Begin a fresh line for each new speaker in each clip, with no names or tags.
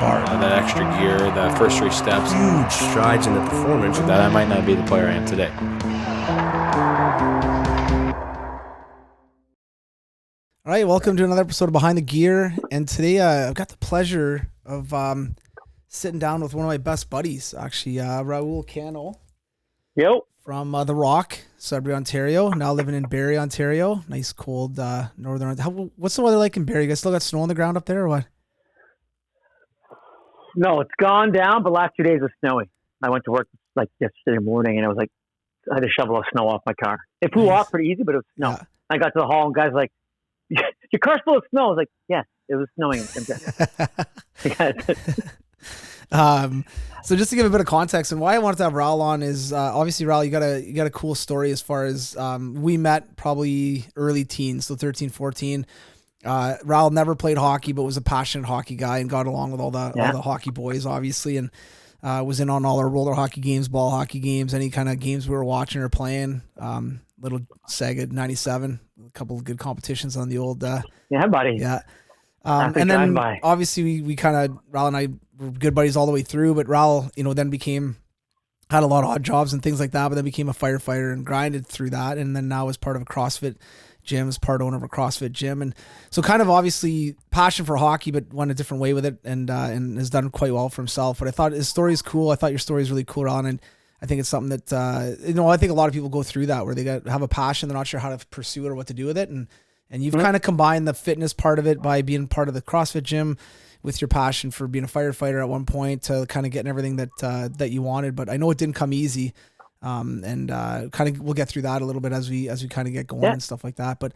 bar.
That extra gear, the first 3 steps.
Huge strides in the performance.
That I might not be the player I am today.
All right, welcome to another episode of Behind the Gear. And today I've got the pleasure of sitting down with one of my best buddies, actually, Raul Cano.
Yep.
From The Rock, Sudbury, Ontario. Now living in Barrie, Ontario. Nice, cold northern. What's the weather like in Barrie? You guys still got snow on the ground up there or what?
No, it's gone down, but last 2 days was snowy. I went to work like yesterday morning, and it was like I had to shovel the snow off my car. It flew off pretty easy, but it was snow. Yeah. I got to the hall, and guys were like, "Your car's full of snow." I was like, "Yeah, it was snowing."
So just to give a bit of context and why I wanted to have Raul on is obviously Raul, you got a cool story as far as we met probably early teens, so 13, 14. Raul never played hockey, but was a passionate hockey guy and got along with all the hockey boys, obviously, and was in on all our roller hockey games, ball hockey games, any kind of games we were watching or playing. Little Sega 97, a couple of good competitions on the old.
Yeah, buddy.
Yeah. And then obviously we kind of, Raul and I were good buddies all the way through, but Raul, then had a lot of odd jobs and things like that, but then became a firefighter and grinded through that. And then now is part of a CrossFit gym, is part owner of a CrossFit gym. And so kind of obviously passion for hockey, but went a different way with it and has done quite well for himself. But I thought his story is cool. I thought your story is really cool, Ron. And I think it's something that, I think a lot of people go through that where they have a passion. They're not sure how to pursue it or what to do with it. And you've kind of combined the fitness part of it by being part of the CrossFit gym with your passion for being a firefighter at one point to kind of getting everything that you wanted. But I know it didn't come easy. And kind of we'll get through that a little bit as we kind of get going and stuff like that. But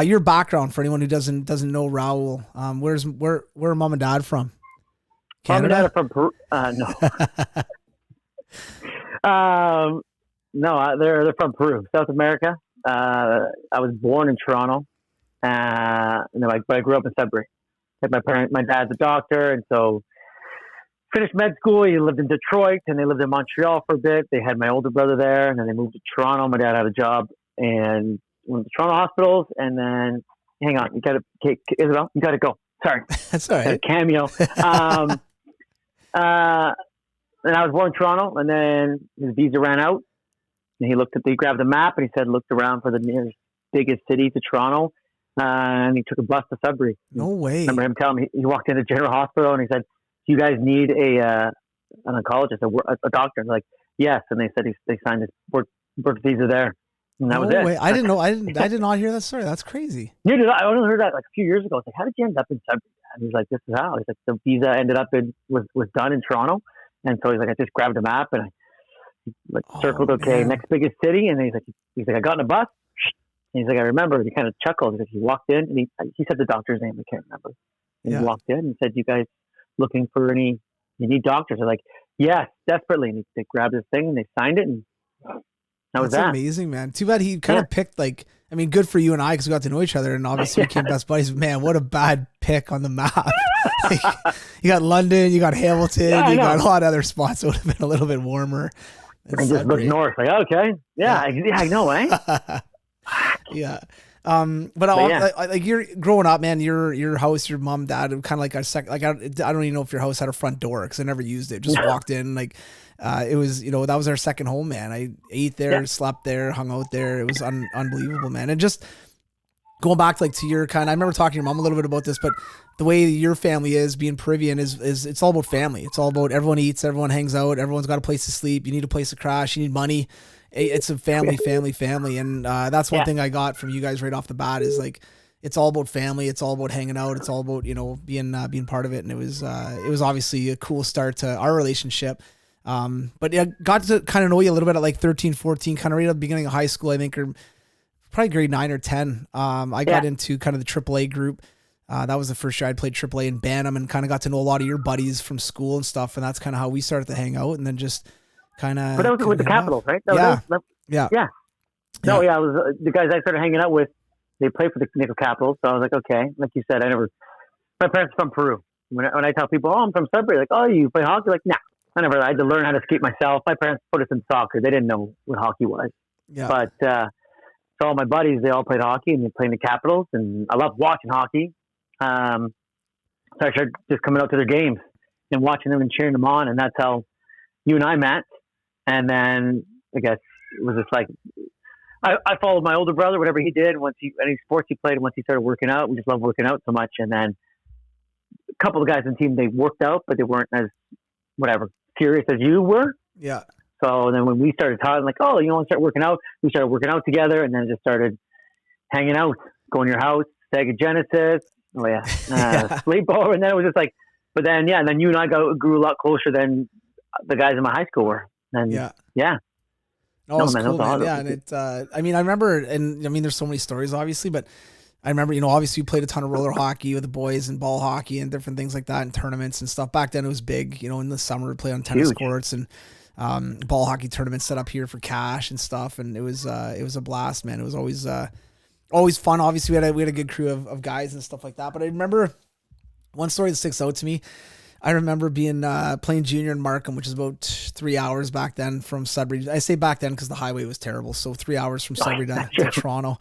your background for anyone who doesn't know Raul, where are mom and dad from? Canada?
Mom and dad are from Peru. No. They're from Peru, South America. I was born in Toronto, but I grew up in Sudbury. My dad's a doctor, and so finished med school. He lived in Detroit, and they lived in Montreal for a bit. They had my older brother there, and then they moved to Toronto. My dad had a job and went to Toronto hospitals. And then, hang on, Isabel, you got to go. Sorry,
that's all right.
Cameo. And I was born in Toronto, and then his visa ran out. And he grabbed a map, and he looked around for the nearest biggest city to Toronto. And he took a bus to Sudbury.
No way.
I remember him telling me, he walked into General Hospital and he said, "Do you guys need an oncologist, a doctor?" And like, yes. And they said they signed his work visa there. And that was it.
Way. I didn't know. I did not hear that story. That's crazy.
Neither did I. I only heard that like a few years ago. It's like, how did you end up in Sudbury? And he's like, this is how. He's like, the visa ended up was done in Toronto. And so he's like, I just grabbed a map and I circled, next biggest city. And he's like, I got in a bus. And he's like, I remember. And he kind of chuckled. He's like, he walked in and he said the doctor's name. I can't remember. And he walked in and said, "You guys looking for you need doctors?" They're like, "Yes, desperately." And they grabbed this thing and they signed it. And that was that.
That's amazing, man. Too bad he kind of picked good for you and I because we got to know each other and obviously became best buddies. Man, what a bad pick on the map. You got London, you got Hamilton, you got a lot of other spots that would have been a little bit warmer.
And just look north, like, okay. I know, eh?
Yeah. Like you're growing up, man, your house, your mom, dad, kind of like a second, like, I don't even know if your house had a front door because I never used it. Just walked in, like, it was, that was our second home, man. I ate there, slept there, hung out there. It was unbelievable, man. And just going back to your I remember talking to your mom a little bit about this, but the way your family is, being Peruvian is it's all about family. It's all about everyone eats, everyone hangs out, everyone's got a place to sleep. You need a place to crash. You need money. It's a family. And that's one thing I got from you guys right off the bat is like, it's all about family. It's all about hanging out. It's all about, being part of it. And it was obviously a cool start to our relationship. But yeah, got to kind of know you a little bit at like 13, 14, kind of right at the beginning of high school, I think, or probably grade 9 or 10. I got into kind of the AAA group. That was the first year I'd played AAA in Bantam and kind of got to know a lot of your buddies from school and stuff. And that's kind of how we started to hang out and then just kind of.
But that was with the Capitals, right?
Yeah.
No, it was the guys I started hanging out with. They played for the Nickel Capitals. So I was like, okay. Like you said, my parents are from Peru. When I tell people, I'm from Sudbury, like, oh, you play hockey? Like, nah. I had to learn how to skate myself. My parents put us in soccer. They didn't know what hockey was.
Yeah.
But so all my buddies, they all played hockey and they played in the Capitals. And I loved watching hockey. So I started just coming out to their games. and watching them and cheering them on. And that's how you and I met. And then I guess it was just like, I followed my older brother, whatever he did, any sports he played, once he started working out, we just loved working out so much. And then a couple of guys in the team, they worked out, but they weren't as, serious as you were.
Yeah.
So then when we started talking, like, oh, you want to start working out? We started working out together, and then just started hanging out, going to your house, Sega Genesis. Oh yeah. Sleepover. And then it was just like, but then, and then you and I grew a lot closer than the guys in my high school were. And yeah.
Oh, no, man, cool, man. Yeah. And I remember, and there's so many stories obviously, but I remember, obviously we played a ton of roller hockey with the boys and ball hockey and different things like that and tournaments and stuff. Back then it was big, in the summer we played on tennis courts and ball hockey tournaments set up here for cash and stuff. And it was a blast, man. It was always fun. Obviously we had a good crew of guys and stuff like that. But I remember one story that sticks out to me. I remember being playing junior in Markham, which is about 3 hours back then from Sudbury. I say back then because the highway was terrible. So 3 hours from Sudbury to Toronto.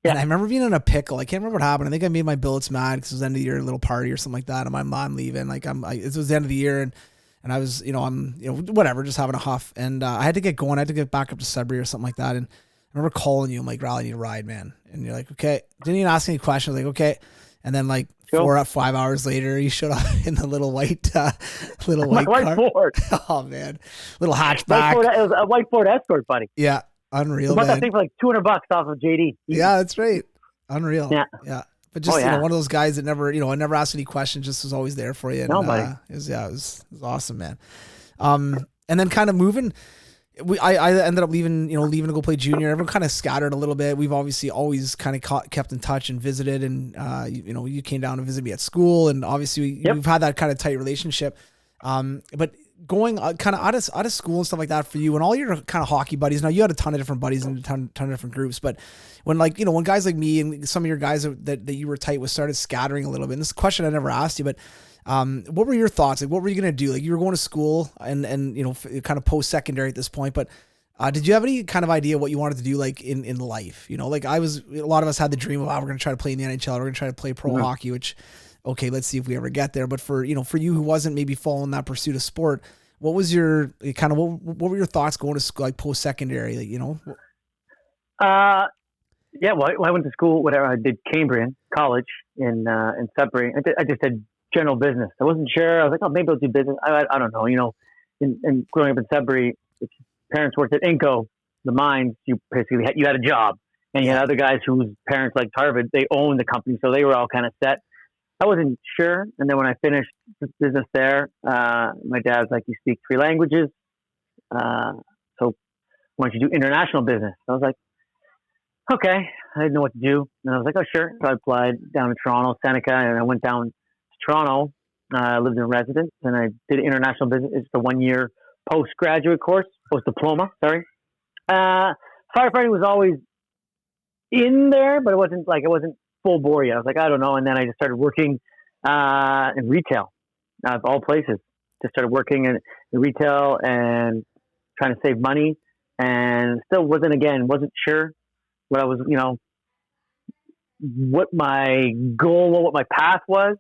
Yeah. And I remember being in a pickle. I can't remember what happened. I think I made my billets mad because it was the end of the year, little party or something like that. And my mom leaving. It was the end of the year, and I was, I'm whatever, just having a huff. And I had to get going. I had to get back up to Sudbury or something like that. And I remember calling you. I'm like, Raul, I need a ride, man. And you're like, okay. Didn't even ask any questions. Like, okay. And then 5 hours later, you showed up in the little white car.
Ford.
Oh man, little hatchback.
It was a white Ford Escort, buddy.
Yeah. Unreal.
I bought that thing for like $200 off of JD.
Yeah, that's right. Unreal.
Yeah.
But just one of those guys that never, I never asked any questions, just was always there for you. And,
Nobody.
It was awesome, man. And then kind of moving, I ended up leaving to go play junior. Everyone kind of scattered a little bit. We've obviously always kind of kept in touch and visited, and you came down to visit me at school, and obviously we've had that kind of tight relationship. But going kind of out of school and stuff like that for you and all your kind of hockey buddies. Now you had a ton of different buddies and a ton of different groups, but when when guys like me and some of your guys that you were tight with started scattering a little bit, and this is a question I never asked you, but what were your thoughts? Like, what were you going to do? Like, you were going to school and kind of post-secondary at this point, but did you have any kind of idea what you wanted to do, like in life? A lot of us had the dream of, we're going to try to play in the NHL. We're going to try to play pro hockey, which, okay, let's see if we ever get there. But for you who wasn't maybe following that pursuit of sport, what was your what were your thoughts going to school, like post-secondary,
I went to school, I did Cambrian College in Sudbury. I just did general business. I wasn't sure. I was like, oh, maybe I'll do business. I don't know. In growing up in Sudbury, if parents worked at Inco, the mines, you basically had a job, and you had other guys whose parents, like Harvard, they owned the company, so they were all kind of set. I wasn't sure. And then when I finished business there, my dad's like, you speak 3 languages. So why don't you do international business? I was like, okay. I didn't know what to do. And I was like, oh, sure. So I applied down in Toronto, Seneca, and I went down to Toronto. I lived in residence, and I did international business. It's the 1-year postgraduate course, post-diploma, sorry. Firefighting was always in there, but it wasn't full bore yet. I was like, I don't know. And then I just started working in retail, of all places. Just started working in retail and trying to save money, and still wasn't sure what I was, what my goal, what my path was.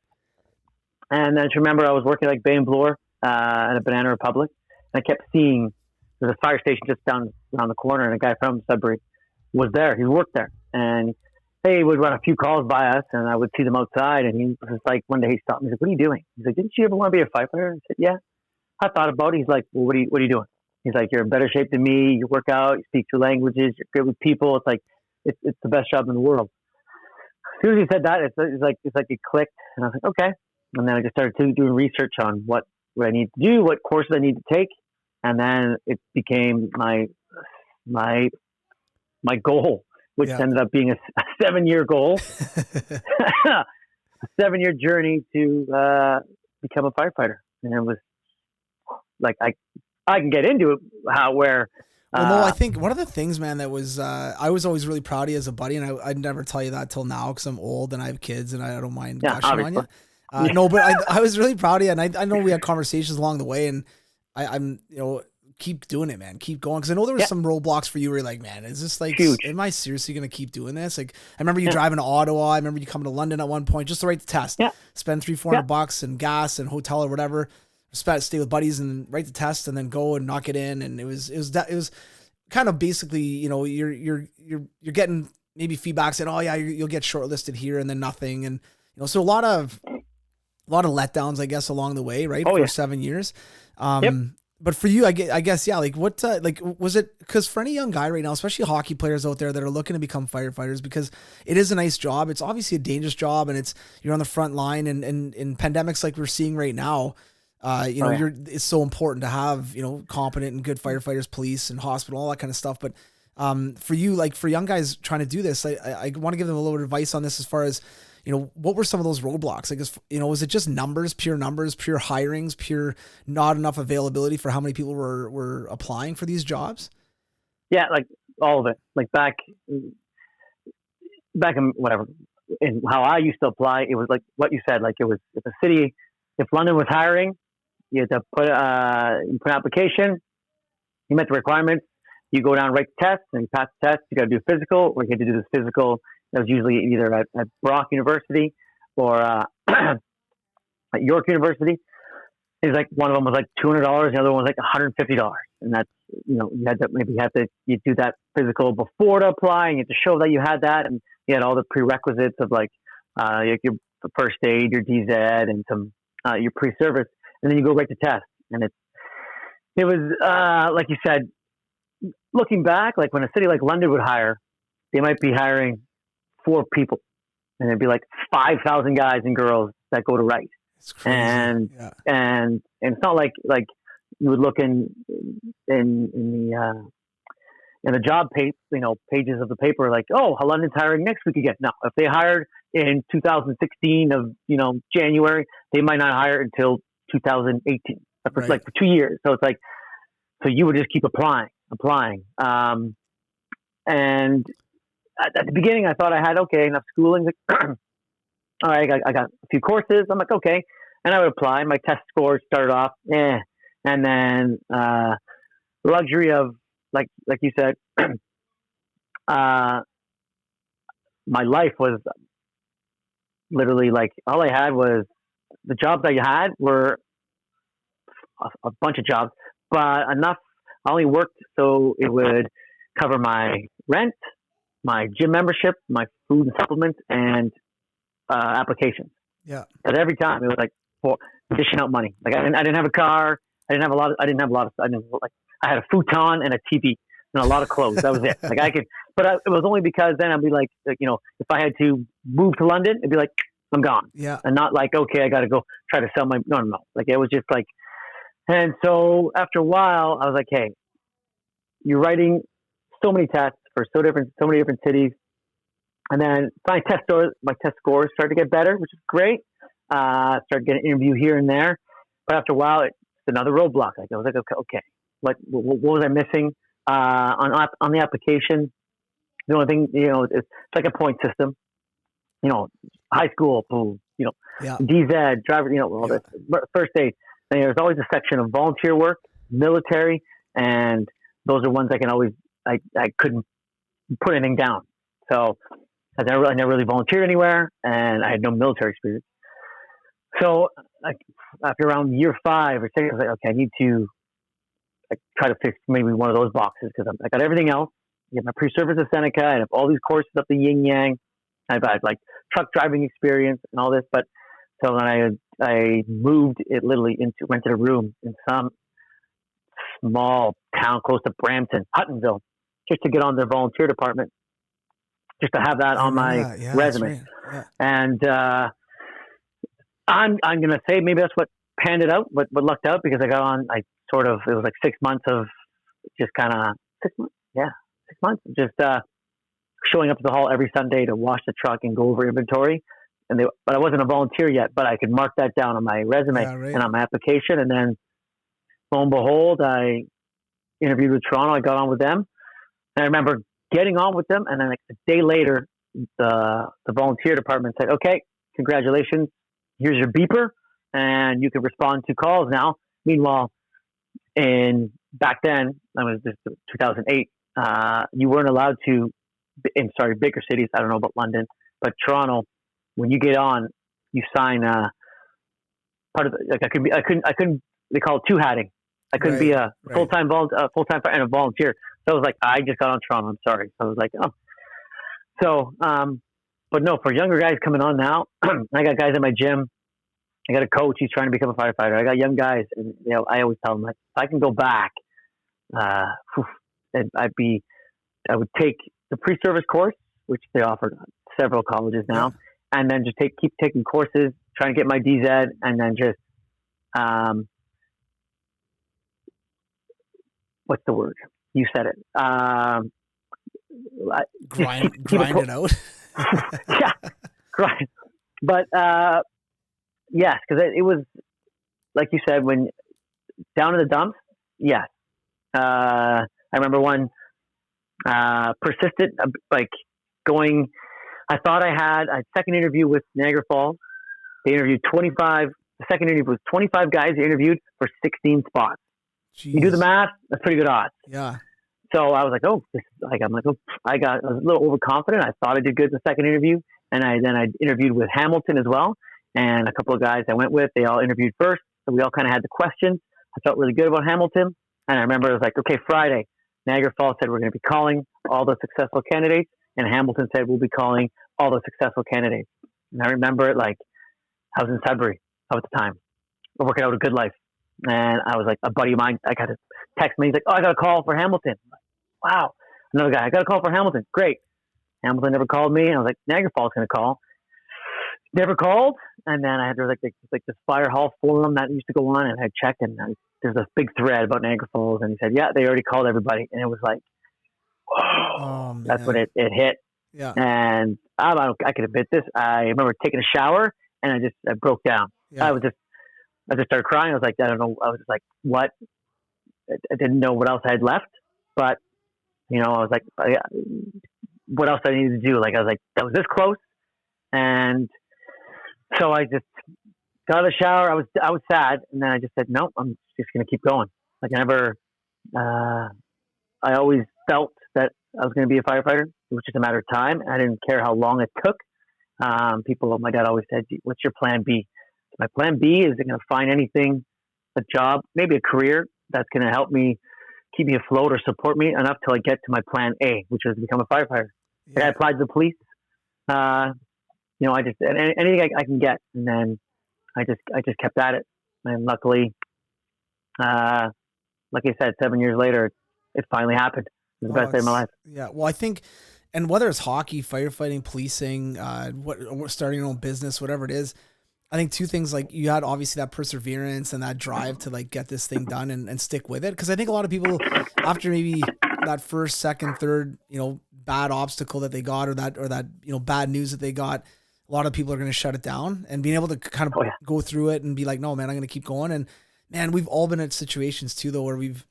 And then I just remember I was working like Bay and Bloor at a Banana Republic, and I kept seeing there's a fire station just around the corner, and a guy from Sudbury was there. He worked there, and he would run a few calls by us, and I would see them outside. And he was just like, one day he stopped me. He's like, "What are you doing?" He's like, "Didn't you ever want to be a firefighter?" I said, "Yeah." I thought about it. He's like, "Well, what are you doing?" He's like, "You're in better shape than me. You work out. You speak 2 languages. You're good with people. It's like it's the best job in the world." As soon as he said that, it's like it clicked, and I was like, "Okay." And then I just started doing research on what I need to do, what courses I need to take, and then it became my goal, which ended up being a 7-year goal, a 7-year journey to become a firefighter. And it was like I can get into it where.
Well, no, I think one of the things, man, that was I was always really proud of you as a buddy, and I'd never tell you that till now because I'm old and I have kids and I don't mind gushing on you. No, but I was really proud of you, and I know we had conversations along the way, and I'm keep doing it, man, keep going, because I know there was some roadblocks for you where you're like, man, is this like, huge. Am I seriously gonna keep doing this? Like, I remember you driving to Ottawa, I remember you coming to London at one point just to write the test, spend $300-400 and gas and hotel or whatever. stay with buddies and write the test and then go and knock it in. And it was kind of basically, you're getting maybe feedback saying, oh yeah, you'll get shortlisted here and then nothing. And, so a lot of letdowns, I guess, along the way, right? For 7 years.
Yep.
But for you, I guess, yeah, like what, was it, because for any young guy right now, especially hockey players out there that are looking to become firefighters, because it is a nice job. It's obviously a dangerous job, and you're on the front line, and in pandemics like we're seeing right now, it's so important to have, competent and good firefighters, police and hospital, all that kind of stuff. But for you, like for young guys trying to do this, I want to give them a little bit of advice on this as far as, what were some of those roadblocks? Like, was it just pure hirings, pure not enough availability for how many people were applying for these jobs?
Yeah, like all of it. Like back in whatever, in how I used to apply, it was like what you said. Like it was, if London was hiring, you had to put an application. You met the requirements. You go down, write the test, and you pass the test. You got to do a physical, or you had to do this physical. That was usually either at Brock University or at York University. It's like one of them was like $200, the other one was like $150, and that's you do that physical before to apply, and you have to show that you had that, and you had all the prerequisites of like your first aid, your DZ, and some your pre-service, and then you go write the test, and it was like you said. Looking back, like when a city like London would hire, they might be hiring 4 people, and there'd be like 5,000 guys and girls that go to write. And it's not like you would look in the job pages of the paper, like, oh, London's hiring next week again. No, if they hired in 2016 of January, they might not hire until 2018. For like for 2 years. So it's like, so you would just keep applying. And at the beginning, I thought I had enough schooling. All right, I got a few courses. I'm like, okay, and I would apply. My test scores started off, and then the luxury of like you said, my life was literally like all I had was the jobs I had were a bunch of jobs, but enough. I only worked so it would cover my rent, my gym membership, my food and supplements, and applications. Yeah. But every time it was like for dishing out money. Like I didn't have a car. I had a futon and a TV and a lot of clothes. That was it. Like it was only because then I'd be like, if I had to move to London, it'd be like, I'm gone. Yeah. And not like, okay, I got to go try to sell no. Like it was just like, and so after a while, I was like, hey, you're writing so many tests for so many different cities. And then my test scores started to get better, which is great. Started getting an interview here and there. But after a while, it's another roadblock. Like I was like, okay, what was I missing on the application? The only thing, it's like a point system. High school, boom, DZ, driver, all this first aid. And there's always a section of volunteer work, military, and those are ones I couldn't put anything down. So I never really volunteered anywhere, and I had no military experience. So after around year 5 or 6, I was like, okay, I need to try to fix maybe one of those boxes because I got everything else. I have my pre-service at Seneca, and I have all these courses up the yin yang. I've had like truck driving experience and all this, but so then I moved it literally rented a room in some small town close to Brampton, Huttonville, just to get on their volunteer department, just to have that on my resume. Right. Yeah. And I'm going to say maybe that's what panned it out, what lucked out, because I got on, it was like 6 months of just kind of 6 months. Yeah, 6 months. Just showing up to the hall every Sunday to wash the truck and go over inventory. But I wasn't a volunteer yet, but I could mark that down on my resume and on my application. And then lo and behold, I interviewed with Toronto. I got on with them. And I remember getting on with them. And then like a day later, the volunteer department said, okay, congratulations. Here's your beeper. And you can respond to calls now. Meanwhile, back then, I was just 2008, you weren't allowed to, bigger cities. I don't know about London, but Toronto, when you get on, you sign part of like I couldn't they call it two-hatting. I couldn't be a full-time and a volunteer. So I was like, I just got on Toronto. I'm sorry. So I was like, oh. So, but no, for younger guys coming on now, I got guys in my gym. I got a coach. He's trying to become a firefighter. I got young guys, and I always tell them, like, if I can go back, and I would take the pre-service course, which they offer at several colleges now, and then just keep taking courses, trying to get my DZ, and then just what's the word? You said it.
Grind it out.
Yeah, grind. But yes, because it was like you said, when down in the dumps. Yes, I remember one persistent, like going. I thought I had a second interview with Niagara Falls. They interviewed 25. The second interview was 25 guys they interviewed for 16 spots.
Jeez.
You do the math, that's pretty good odds.
Yeah.
So I was like, oh, I was a little overconfident. I thought I did good in the second interview. And I interviewed with Hamilton as well. And a couple of guys I went with, they all interviewed first. So we all kind of had the questions. I felt really good about Hamilton. And I remember it was like, okay, Friday, Niagara Falls said we're going to be calling all the successful candidates. And Hamilton said we'll be calling all the successful candidates. And I remember it like I was in Sudbury at the time. We're working out a good life. And I was like, a buddy of mine, I got to text me. He's like, oh, I got a call for Hamilton. I'm like, wow. Another guy, I got a call for Hamilton. Great. Hamilton never called me. And I was like, Niagara Falls going to call. Never called. And then I had like this fire hall forum that used to go on, and I checked, and there's a big thread about Niagara Falls. And he said, yeah, they already called everybody. And it was like, whoa, that's when it hit.
Yeah.
And I could admit this. I remember taking a shower, and I broke down.
Yeah.
I just started crying. I was like, I don't know. I was just like, what? I didn't know what else I had left, but I was like, what else I needed to do? Like, I was like, that was this close. And so I just got out of the shower. I was sad. And then I just said, no, I'm just going to keep going. Like I always felt that I was going to be a firefighter. It was just a matter of time. I didn't care how long it took. My dad always said, what's your plan B? My plan B is going to find anything, a job, maybe a career that's going to help me, keep me afloat or support me enough till I get to my plan A, which is to become a firefighter. Yeah. I applied to the police. I just anything I can get, and then I just kept at it. And luckily, like I said, 7 years later, it finally happened. It was the best day of my life.
Yeah. Well, I think, and whether it's hockey, firefighting, policing, starting your own business, whatever it is, I think two things, like you had obviously that perseverance and that drive to like get this thing done and stick with it. Cause I think a lot of people after maybe that first, second, third, bad obstacle that they got or that, bad news that they got, a lot of people are going to shut it down, and being able to kind of go through it and be like, no, man, I'm going to keep going. And man, we've all been in situations too, though, where we've,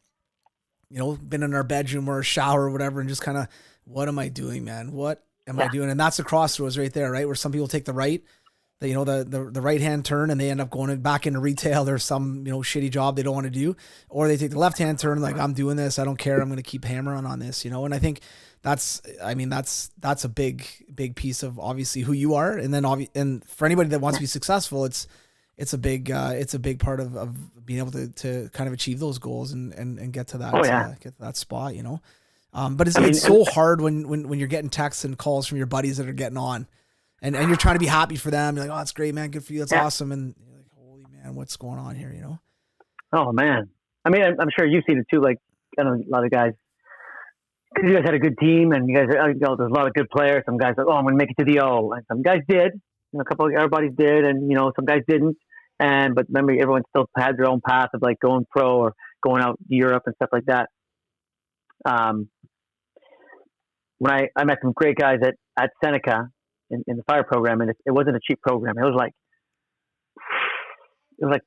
been in our bedroom or a shower or whatever, and just kind of, what am I doing, man? What am I doing? And that's the crossroads right there, right? Where some people take the right, the right-hand turn, and they end up going back into retail or some, shitty job they don't want to do, or they take the left-hand turn, like, I'm doing this, I don't care, I'm going to keep hammering on this, and I think that's a big piece of obviously who you are. And then and for anybody that wants to be successful, it's a big part of being able to kind of achieve those goals and get to that, get to that spot, but it's so hard when you're getting texts and calls from your buddies that are getting on. And you're trying to be happy for them. You're like, oh, that's great, man. Good for you. That's awesome. And you're like, holy man, what's going on here?
Oh man. I mean, I'm sure you've seen it too. Like, I know a lot of guys, because you guys had a good team, and you guys, there's a lot of good players. Some guys are like, oh, I'm going to make it to the O. And some guys did. A couple of everybody's did, and some guys didn't. But remember, everyone still had their own path of like going pro or going out to Europe and stuff like that. When I met some great guys at Seneca, in the fire program, and it wasn't a cheap program. It was like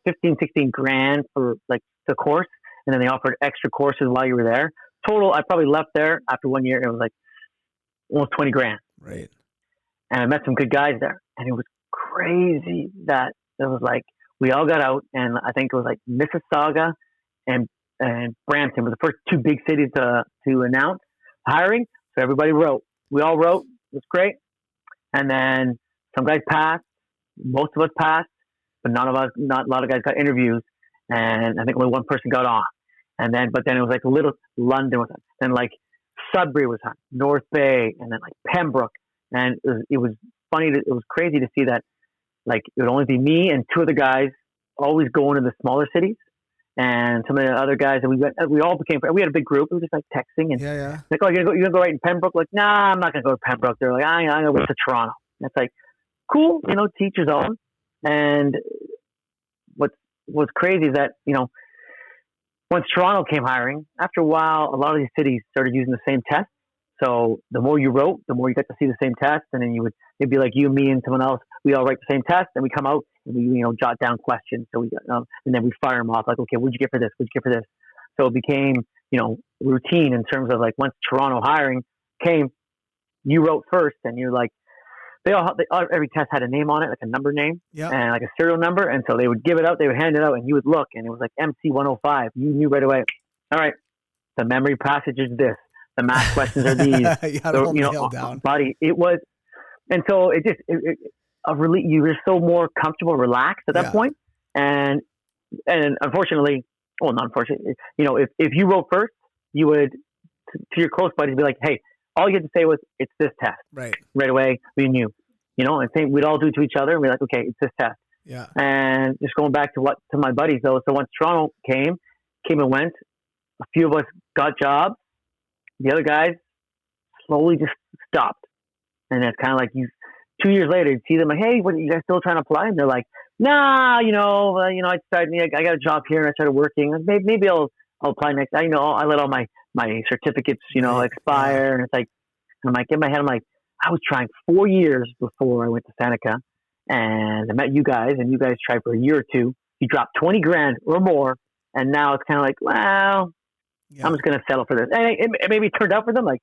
15, 16 grand for like the course. And then they offered extra courses while you were there. Total, I probably left there after 1 year. It was like almost 20 grand.
Right.
And I met some good guys there, and it was crazy that it was like, we all got out, and I think it was like Mississauga and Brampton were the first two big cities to announce hiring. So everybody wrote. We all wrote. It was great. And then some guys passed, most of us passed, but not a lot of guys got interviews. and I think only one person got on. But then it was like little London was on, then like Sudbury was on, North Bay, and then like Pembroke, and it was funny. It was crazy to see that like it would only be me and two other guys always going to the smaller cities, and some of the other guys, and we all became. We had a big group. It was just like texting and like, oh, you're gonna go right in Pembroke? Like, nah, I'm not gonna go to Pembroke. They're like, I'm gonna go to Toronto. And it's like, cool, to each his own. And what's crazy is that once Toronto came hiring, after a while, a lot of these cities started using the same test. So the more you wrote, the more you got to see the same test, and then it'd be like you, me, and someone else. We all write the same test, and we come out and we jot down questions. So and then we fire them off like, okay, what'd you get for this? What'd you get for this? So it became routine in terms of like once Toronto hiring came, you wrote first, and you're like every test had a name on it, like a number name and like a serial number, and so they would give it out, they would hand it out, and you would look, and it was like MC 105. You knew right away. All right, the memory passage is this. The math questions are these.
Down.
Buddy, it was, and so you were so more comfortable, relaxed at that point. And unfortunately, well, not unfortunately, if you wrote first, you would to your close buddies be like, hey, all you had to say was it's this test. Right away, we knew, and same we'd all do it to each other, and we're like, okay, it's this test. Yeah. And just going back to my buddies though, so once Toronto came and went, a few of us got jobs. The other guys slowly just stopped. And it's kind of like 2 years later, you see them like, hey, what are you guys still trying to apply? And they're like, nah, I got a job here and I started working. Maybe I'll apply next. I let all my certificates, expire. And it's like, I'm like, in my head, I'm like, I was trying 4 years before I went to Seneca, and I met you guys, and you guys tried for a year or two. You dropped 20 grand or more. And now it's kind of like, well, I'm just going to settle for this. And it maybe turned out for them. Like,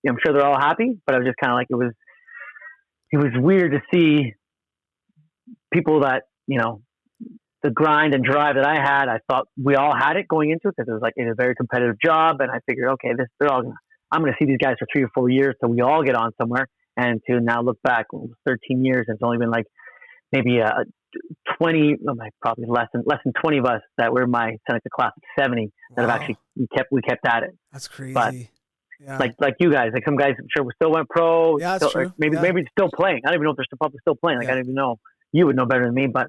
I'm sure they're all happy, but I was just kind of like, it was weird to see people that, the grind and drive that I had. I thought we all had it going into it because it was like a very competitive job. And I figured, okay, I'm going to see these guys for 3 or 4 years till we all get on somewhere. And to now look back, 13 years, and it's only been like maybe 20, probably less than 20 of us that were my Seneca Class of 70 that have actually we kept at it.
That's crazy.
But like you guys, like some guys I'm sure still went pro.
Yeah, that's true.
Maybe still playing. I don't even know if they're probably still playing. Like I don't even know. You would know better than me. But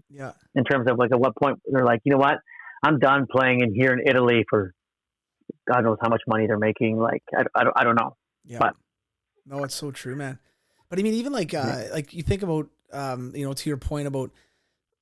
in terms of like at what point they're like, you know what, I'm done playing in here in Italy for God knows how much money they're making. Like I don't know. Yeah. But
no, it's so true, man. But I mean, even like you think about to your point about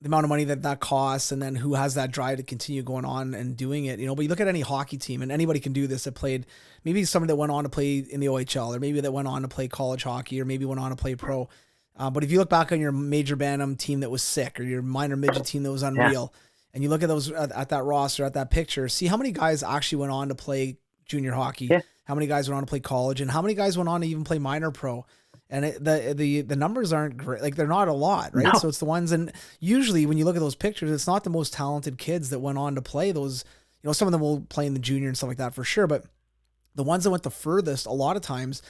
the amount of money that costs, and then who has that drive to continue going on and doing it, but you look at any hockey team, and anybody can do this, that played, maybe somebody that went on to play in the OHL, or maybe that went on to play college hockey, or maybe went on to play pro. But if you look back on your major Bantam team that was sick, or your minor midget team that was unreal, and you look at those at that roster, at that picture, see how many guys actually went on to play junior hockey, how many guys went on to play college, and how many guys went on to even play minor pro. And the numbers aren't great. Like, they're not a lot, right? No. So it's the ones, and usually when you look at those pictures, it's not the most talented kids that went on to play those. Some of them will play in the junior and stuff like that for sure. But the ones that went the furthest, a lot of times,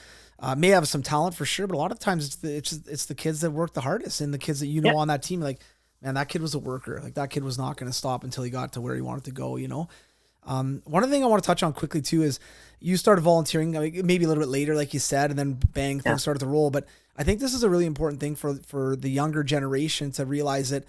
may have some talent for sure. But a lot of times it's the kids that work the hardest, and the kids that on that team. Like, man, that kid was a worker. Like, that kid was not going to stop until he got to where he wanted to go. One other thing I want to touch on quickly too is you started volunteering maybe a little bit later, like you said, and then bang, things started to roll. But I think this is a really important thing for the younger generation to realize that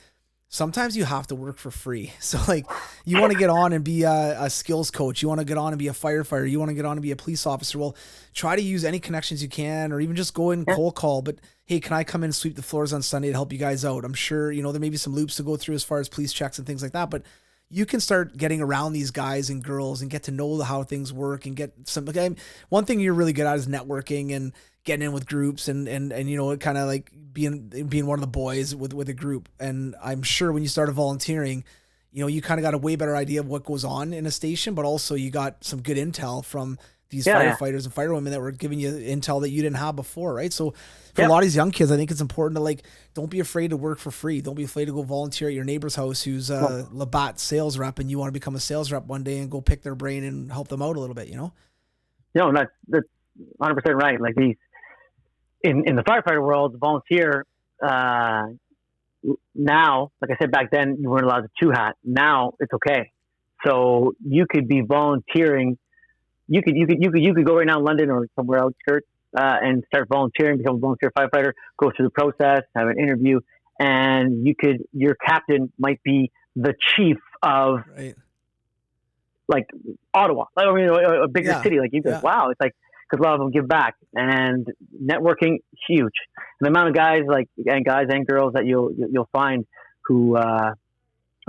sometimes you have to work for free. So like, you want to get on and be a skills coach. You want to get on and be a firefighter. You want to get on and be a police officer. Well, try to use any connections you can, or even just go in cold call. But hey, can I come in and sweep the floors on Sunday to help you guys out? I'm sure, there may be some loops to go through as far as police checks and things like that, but you can start getting around these guys and girls and get to know how things work, and get some. One thing you're really good at is networking and getting in with groups, and kind of like being one of the boys with a group. And I'm sure when you started volunteering, you kind of got a way better idea of what goes on in a station, but also you got some good intel from these firefighters and firewomen that were giving you intel that you didn't have before, right? So for a lot of these young kids, I think it's important to don't be afraid to work for free. Don't be afraid to go volunteer at your neighbor's house who's a Labatt sales rep, and you want to become a sales rep one day and go pick their brain and help them out a little bit, No,
that's 100% right. Like in the firefighter world, volunteer, now, like I said, back then you weren't allowed to two-hat. Now it's okay. So you could be volunteering. You could go right now in London or somewhere outskirts and start volunteering, become a volunteer firefighter, go through the process, have an interview, and your captain might be the chief of like Ottawa, I mean, a bigger city. Like you go, wow, it's like, because a lot of them give back, and networking huge. And the amount of guys and girls that you'll find who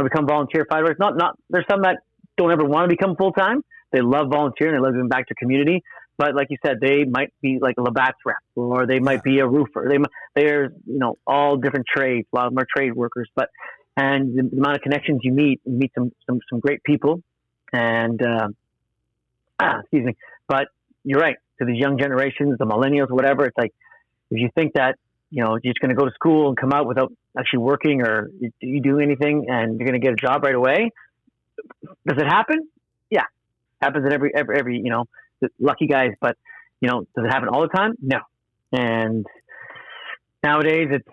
become volunteer fighters. Not there's some that don't ever want to become full time. They love volunteering. They love giving back to community. But like you said, they might be like a Labatt's rep, or they might be a roofer. They're all different trades. A lot of them are trade workers. And the amount of connections you meet some great people. And excuse me. But you're right. To these young generations, the millennials, whatever, it's like if you think that you're just going to go to school and come out without actually working, or you do anything, and you're going to get a job right away. Does it happen? Yeah, happens in every the lucky guys. But does it happen all the time? No. And nowadays, it's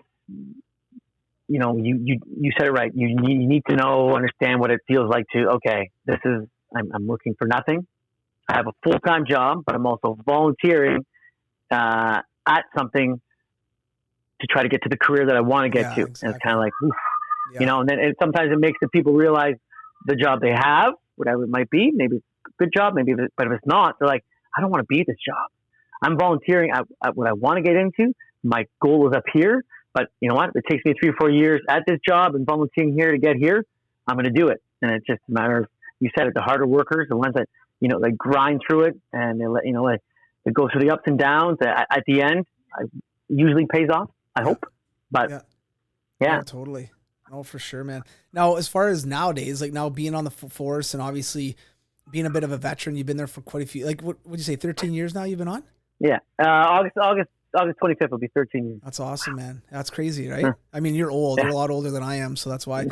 you said it right. You need to understand what it feels like to. Okay, I'm working for nothing. I have a full-time job, but I'm also volunteering at something to try to get to the career that I want to get to. Exactly. And it's kind of like, and then sometimes it makes the people realize the job they have, whatever it might be, maybe it's a good job, but if it's not, they're like, I don't want to be at this job. I'm volunteering at what I want to get into. My goal is up here, but you know what? If it takes me 3 or 4 years at this job and volunteering here to get here, I'm going to do it. And it's just a matter of, you said it, the harder workers, the ones that, they grind through it, and they go through the ups and downs. At the end, it usually pays off, I hope. But yeah.
Oh, totally. Oh, for sure, man. Now, as far as nowadays, like now being on the force and obviously being a bit of a veteran, you've been there for quite a few, like what would you say, 13 years now you've been on?
Yeah. August 25th will be 13 years.
That's awesome, man. That's crazy, right? Sure. I mean, you're old. Yeah. You're a lot older than I am, so that's why.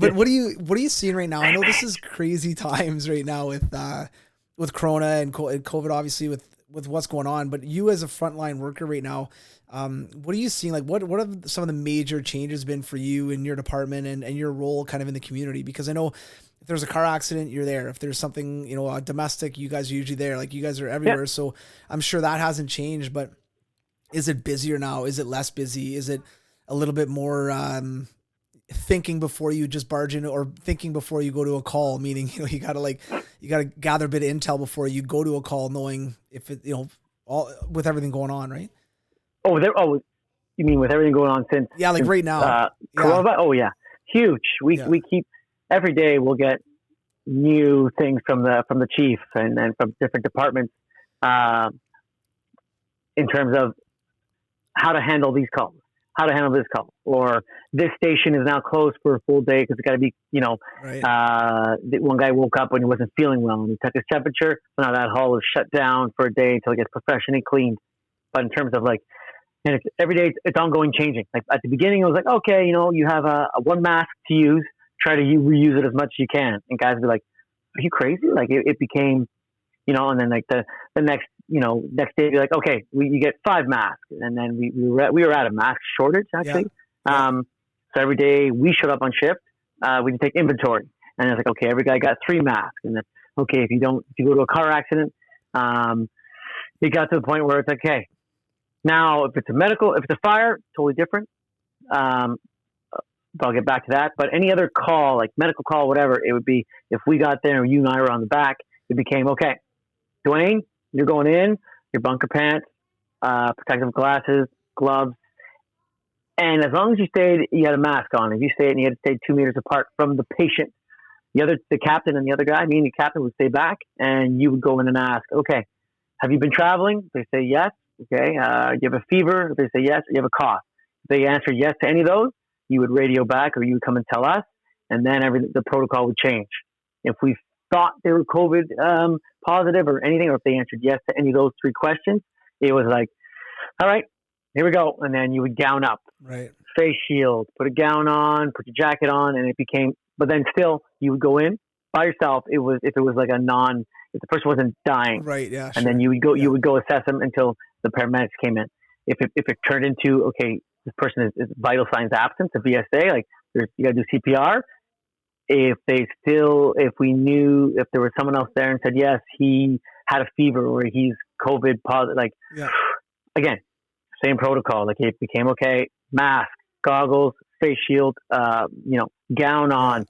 But what are you seeing right now? I know this is crazy times right now with Corona and COVID, obviously with what's going on. But you as a frontline worker right now, what are you seeing? Like, what have some of the major changes been for you in your department and your role kind of in the community? Because I know if there's a car accident, you're there. If there's something, domestic, you guys are usually there. Like you guys are everywhere. Yeah. So I'm sure that hasn't changed. But is it busier now? Is it less busy? Is it a little bit more thinking before you just barge in, or thinking before you go to a call, meaning you gotta gather a bit of intel before you go to a call, knowing if it all with everything going on, right?
You mean with everything going on since
right now,
Corona? Oh yeah, huge. We keep every day we'll get new things from the chief and from different departments in terms of how to handle these calls. How to handle this call, or this station is now closed for a full day because it's got to be, one guy woke up when he wasn't feeling well and he took his temperature. So now that hall is shut down for a day until it gets professionally cleaned. But in terms of and it's every day, it's ongoing changing. Like at the beginning, it was like, okay, you have a one mask to use, try to reuse it as much as you can. And guys would be like, are you crazy? Like it became, and then like the next, next day, be like, okay, you get 5 masks. And then we were at a mask shortage, actually. Yeah. So every day we showed up on shift, we can take inventory. And it's like, okay, every guy got 3 masks. And then, okay, if you go to a car accident, it got to the point where it's like, okay, now if it's a fire, totally different. But I'll get back to that. But any other call, like medical call, whatever, it would be, if we got there and you and I were on the back, it became, okay, Dwayne, you're going in, your bunker pants, protective glasses, gloves. And as long as you had a mask on, if you stayed and you had to stay 2 meters apart from the patient, the captain and the other guy, me and the captain would stay back, and you would go in and ask, okay, have you been traveling? They say yes. Okay. You have a fever? They say yes. You have a cough. If they answered yes to any of those, you would radio back, or you would come and tell us, and then the protocol would change. If we thought they were COVID positive or anything, or if they answered yes to any of those 3 questions, it was like, all right, here we go. And then you would gown up,
right?
Face shield, put a gown on, put your jacket on, and it became, but then still you would go in by yourself. If it was like if the person wasn't dying,
right? Yeah.
And then you would go assess them until the paramedics came in. if it turned into, okay, this person is vital signs absent, a VSA, like you got to do CPR. If we knew if there was someone else there and said, yes, he had a fever or he's COVID positive, like, again, same protocol. Like it became okay, mask, goggles, face shield, gown on,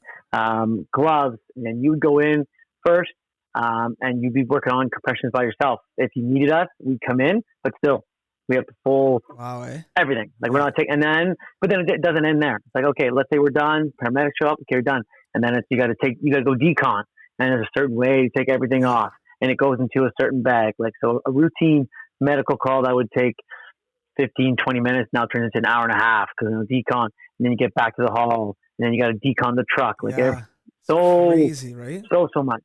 gloves, and then you would go in first, and you'd be working on compressions by yourself. If you needed us, we'd come in, but still, we have the full everything. Like we're not taking, but then it doesn't end there. It's like, okay, let's say we're done. Paramedics show up. Okay, we're done. And then you got to go decon, and there's a certain way to take everything off, and it goes into a certain bag. Like, so a routine medical call that would take 15, 20 minutes now turns into an hour and a half because decon, and then you get back to the hall, and then you got to decon the truck. Like, so
crazy, right?
So much.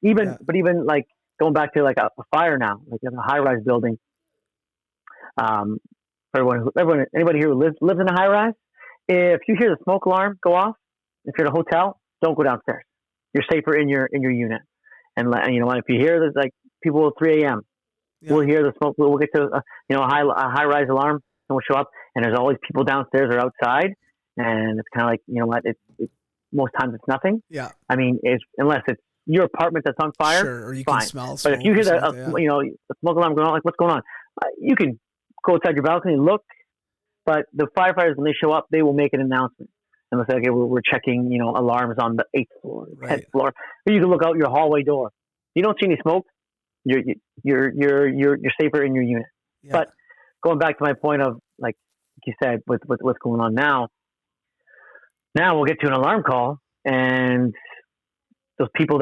But even like going back to like a fire now, like in a high-rise building. Anybody here who lives in a high-rise, if you hear the smoke alarm go off, if you're at a hotel, don't go downstairs. You're safer in your unit. And you know what? If you hear there's like people at 3 a.m., we'll hear the smoke. We'll get to a high-rise alarm, and we'll show up, and there's always people downstairs or outside, and it's kind of like, you know what? It's most times it's nothing.
Yeah.
I mean, unless it's your apartment that's on fire,
sure, or you
fine.
Can smell.
But if you hear the smoke alarm going on, like what's going on? You can go outside your balcony and look. But the firefighters, when they show up, they will make an announcement. And they'll say, okay, we're checking, alarms on the 8th floor, 10th floor. Or you can look out your hallway door. You don't see any smoke, you're safer in your unit. Yeah. But going back to my point of, like you said, with what's going on now we'll get to an alarm call, and those people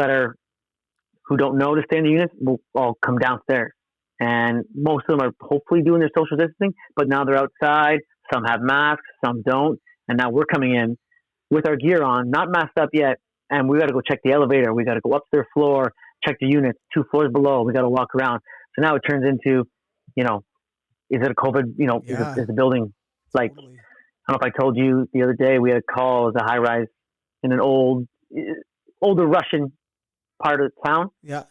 who don't know to stay in the unit will all come downstairs. And most of them are hopefully doing their social distancing, but now they're outside. Some have masks, some don't. And now we're coming in with our gear on, not masked up yet. And we got to go check the elevator. We got to go up to their floor, check the units 2 floors below. We got to walk around. So now it turns into, is it a COVID, is the building like, totally. I don't know if I told you the other day, we had a call as a high rise in an older Russian part of the town.
Yeah.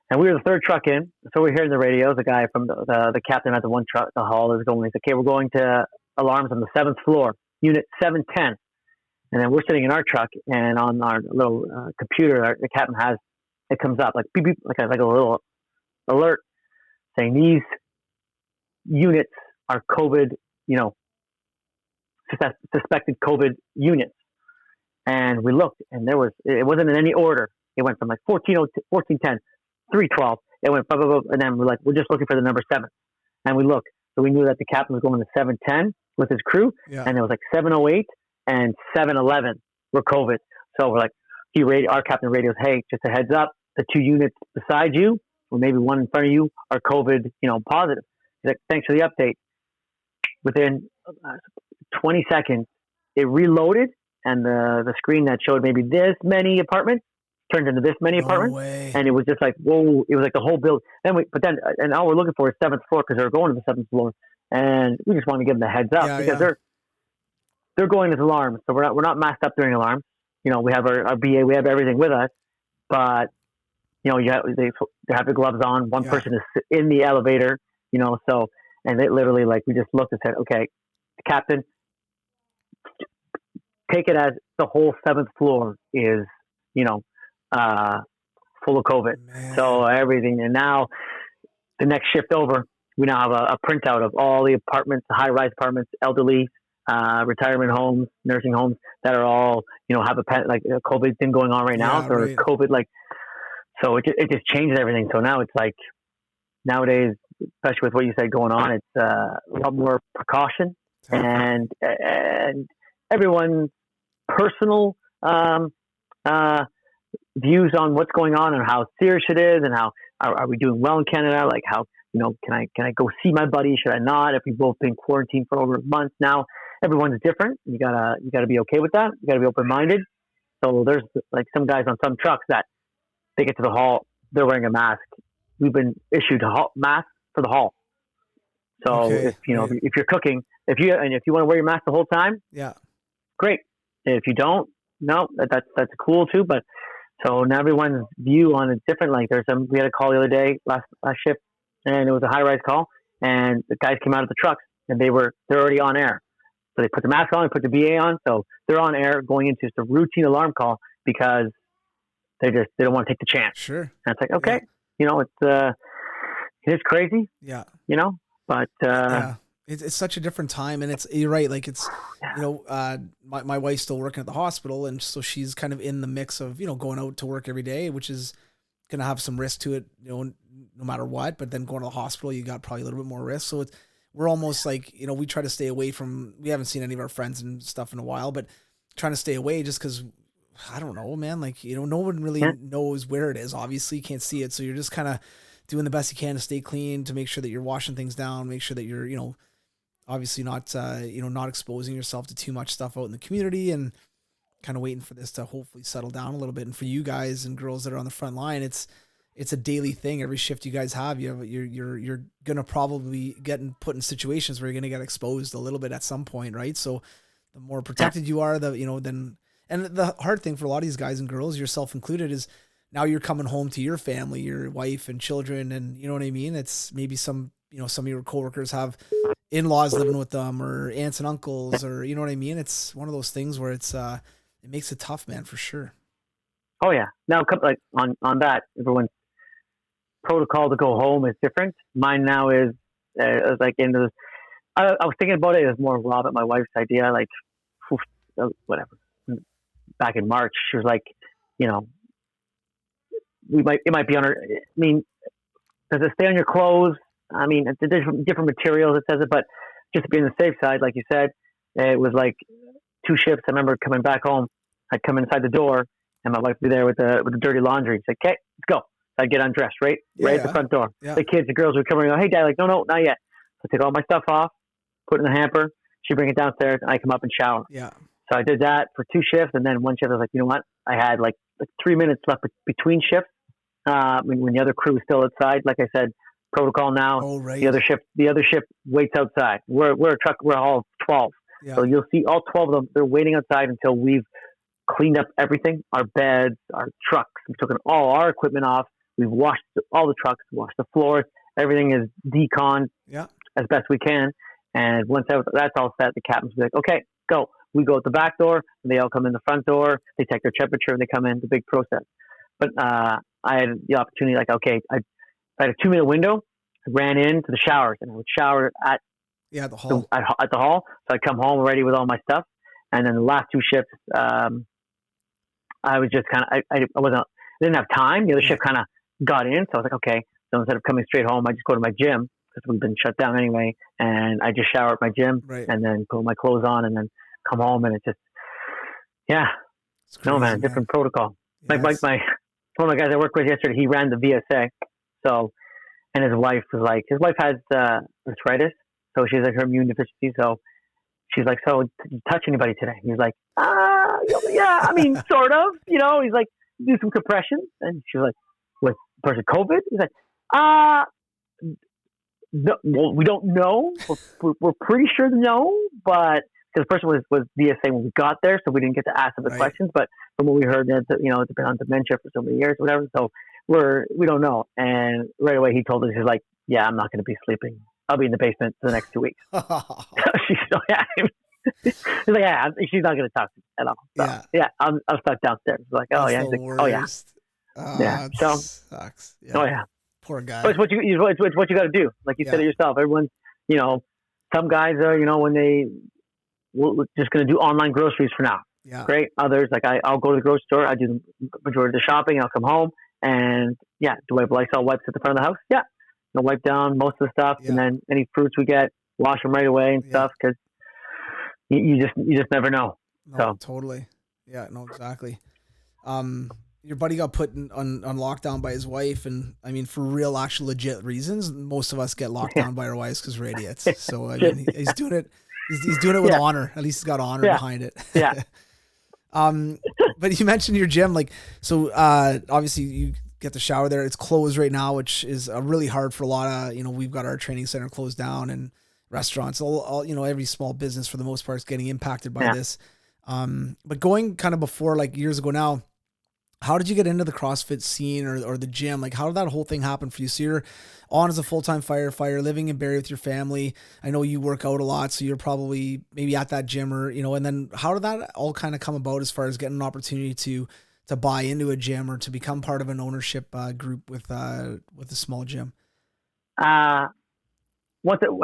And we were the third truck in. So we're hearing the radio. The guy from the captain at the one truck, the hall is going, he's like, okay, we're going to alarms on the 7th floor, unit 710. And then we're sitting in our truck, and on our little computer, the captain has, it comes up like beep, beep, like a little alert saying these units are COVID, suspected COVID units. And we looked, and it wasn't in any order. It went from like 1410, 312. It went blah, blah, blah, and then we're like, we're just looking for the number 7. And we looked. So we knew that the captain was going to 710 with his crew, and it was like 708 and 711 were COVID. So we're like, our captain radios, hey, just a heads up, the 2 units beside you, or maybe one in front of you, are COVID, positive. He's like, thanks for the update. Within 20 seconds, it reloaded, and the screen that showed maybe this many apartments turned into this many apartments.
Way.
And it was just like, whoa, it was like the whole building. And all we're looking for is 7th floor, because they're going to the 7th floor. And we just want to give them the heads up, because they're going as alarms. So we're not masked up during alarms. We have our BA, we have everything with us, but they have the gloves on. One person is in the elevator, so, and they literally, like, we just looked and said, okay, captain, take it as the whole 7th floor is, full of COVID. Man. So everything. And now the next shift over, we now have a printout of all the apartments, the high-rise apartments, elderly, retirement homes, nursing homes that are all, have a COVID thing going on right now. So right. COVID, so it just changes everything. So now it's like, nowadays, especially with what you said going on, it's a lot more precaution and everyone's personal views on what's going on and how serious it is, and how are we doing well in Canada? Like, how, can I go see my buddy? Should I not? If we've both been quarantined for over a month now, everyone's different. You gotta be okay with that. You gotta be open-minded. So there's like some guys on some trucks that they get to the hall, they're wearing a mask. We've been issued a mask for the hall. So if you're cooking, if you want to wear your mask the whole time, great. If you don't, no, that's cool too. But so now everyone's view on it's different. Like we had a call the other day, last shift, and it was a high-rise call, and the guys came out of the trucks, and they're already on air. So they put the mask on, they put the BA on, so they're on air going into just a routine alarm call because they don't want to take the chance.
Sure.
And it's like, okay, it is crazy.
Yeah.
But
it's such a different time, and you're right. Like my wife's still working at the hospital, and so she's kind of in the mix of, going out to work every day, which is going to have some risk to it, no matter what, but then going to the hospital, you got probably a little bit more risk. So we're almost like, we try to stay away from, we haven't seen any of our friends and stuff in a while, but trying to stay away just because, I don't know, man, like, no one really knows where it is. Obviously you can't see it. So you're just kind of doing the best you can to stay clean, to make sure that you're washing things down, make sure that you're, obviously not, not exposing yourself to too much stuff out in the community, and kind of waiting for this to hopefully settle down a little bit. And for you guys and girls that are on the front line, it's a daily thing. Every shift you guys have, you're going to probably get put in situations where you're going to get exposed a little bit at some point. Right. So the more protected you are, and the hard thing for a lot of these guys and girls, yourself included, is now you're coming home to your family, your wife and children. And you know what I mean? It's maybe some of your coworkers have in-laws living with them, or aunts and uncles, or, you know what I mean? It's one of those things where it makes it tough, man, for sure.
Oh yeah. Now, like on that, everyone's protocol to go home is different. Mine now is like I was thinking about it as more Robert, my wife's idea, like whatever. Back in March, she was like, it might be on her. I mean, does it stay on your clothes? I mean, it's different materials, it says it, but just to be on the safe side, like you said, it was like 2 shifts. I remember coming back home, I'd come inside the door, and my wife would be there with the dirty laundry. She's like, okay, let's go. So I'd get undressed right at the front door. Yeah. The kids, the girls would come around and go, hey, Dad, like, no, not yet. So I take all my stuff off, put it in the hamper. She'd bring it downstairs, and I come up and shower.
Yeah.
So I did that for 2 shifts, and then one shift I was like, you know what? I had like 3 minutes left between shifts. When the other crew was still outside, like I said, protocol now.
Oh, right.
The other ship waits outside. We're a truck. We're all 12. Yeah. So you'll see all 12 of them. They're waiting outside until we've cleaned up everything, our beds, our trucks. We've taken all our equipment off. We've washed all the trucks, washed the floors. Everything is deconned as best we can. And once that's all set, the captains will be like, okay, go. We go out the back door, and they all come in the front door. They take their temperature, and they come in. The big process. But I had the opportunity, like, okay, I had a 2-minute window. I ran into the showers, and I would shower at
the hall.
At the hall. So I'd come home ready with all my stuff. And then the last 2 shifts, I was just kind of, I didn't have time. The other shift kind of got in. So I was like, okay. So instead of coming straight home, I just go to my gym, because we've been shut down anyway. And I just shower at my gym, and then put my clothes on, and then come home. And it's just, crazy, different protocol. Yes. Like one of the guys I worked with yesterday, he ran the VSA. So, and his wife has arthritis. So she's like her immune deficiency. So she's like, so did you touch anybody today? He's like, yeah, I mean, sort of, he's like, do some compressions. And she's like, with person COVID? He's like, no, well, we don't know. We're pretty sure no, but because the person was VSA when we got there, so we didn't get to ask them the questions. But from what we heard, it's been on dementia for so many years, or whatever. So we don't know. And right away he told us, he's like, yeah, I'm not going to be sleeping. I'll be in the basement for the next 2 weeks. He's like, yeah, she's not going to talk to me at all. So, I'm stuck downstairs. Like, oh yeah, like, oh yeah, yeah. So
sucks. Yeah.
Oh yeah,
poor guy.
But it's what you got to do. Like you said it yourself. Everyone, some guys are, we're just going to do online groceries for now.
Yeah.
Great. Others, like I'll go to the grocery store. I do the majority of the shopping. I'll come home and do I have Lysol wipes at the front of the house? Yeah. I'll wipe down most of the stuff, and then any fruits we get, wash them right away and stuff, because you just never know.
No,
so
totally. Yeah. No, exactly. Your buddy got put on lockdown by his wife, and I mean, for real, actual, legit reasons. Most of us get locked down by our wives because we're idiots. So I mean, he's doing it. He's doing it with honor. At least he's got honor behind it.
Yeah.
But you mentioned your gym, like, so obviously you get the shower there. It's closed right now, which is really hard for a lot of, we've got our training center closed down, and restaurants, all every small business for the most part is getting impacted by this. But going kind of before, like years ago now, How did you get into the CrossFit scene or the gym? Like, how did that whole thing happen for you? So you're on as a full-time firefighter, living in Barrie with your family. I know you work out a lot, so you're probably maybe at that gym or, and then how did that all kind of come about as far as getting an opportunity to buy into a gym or to become part of an ownership group with a small gym?
When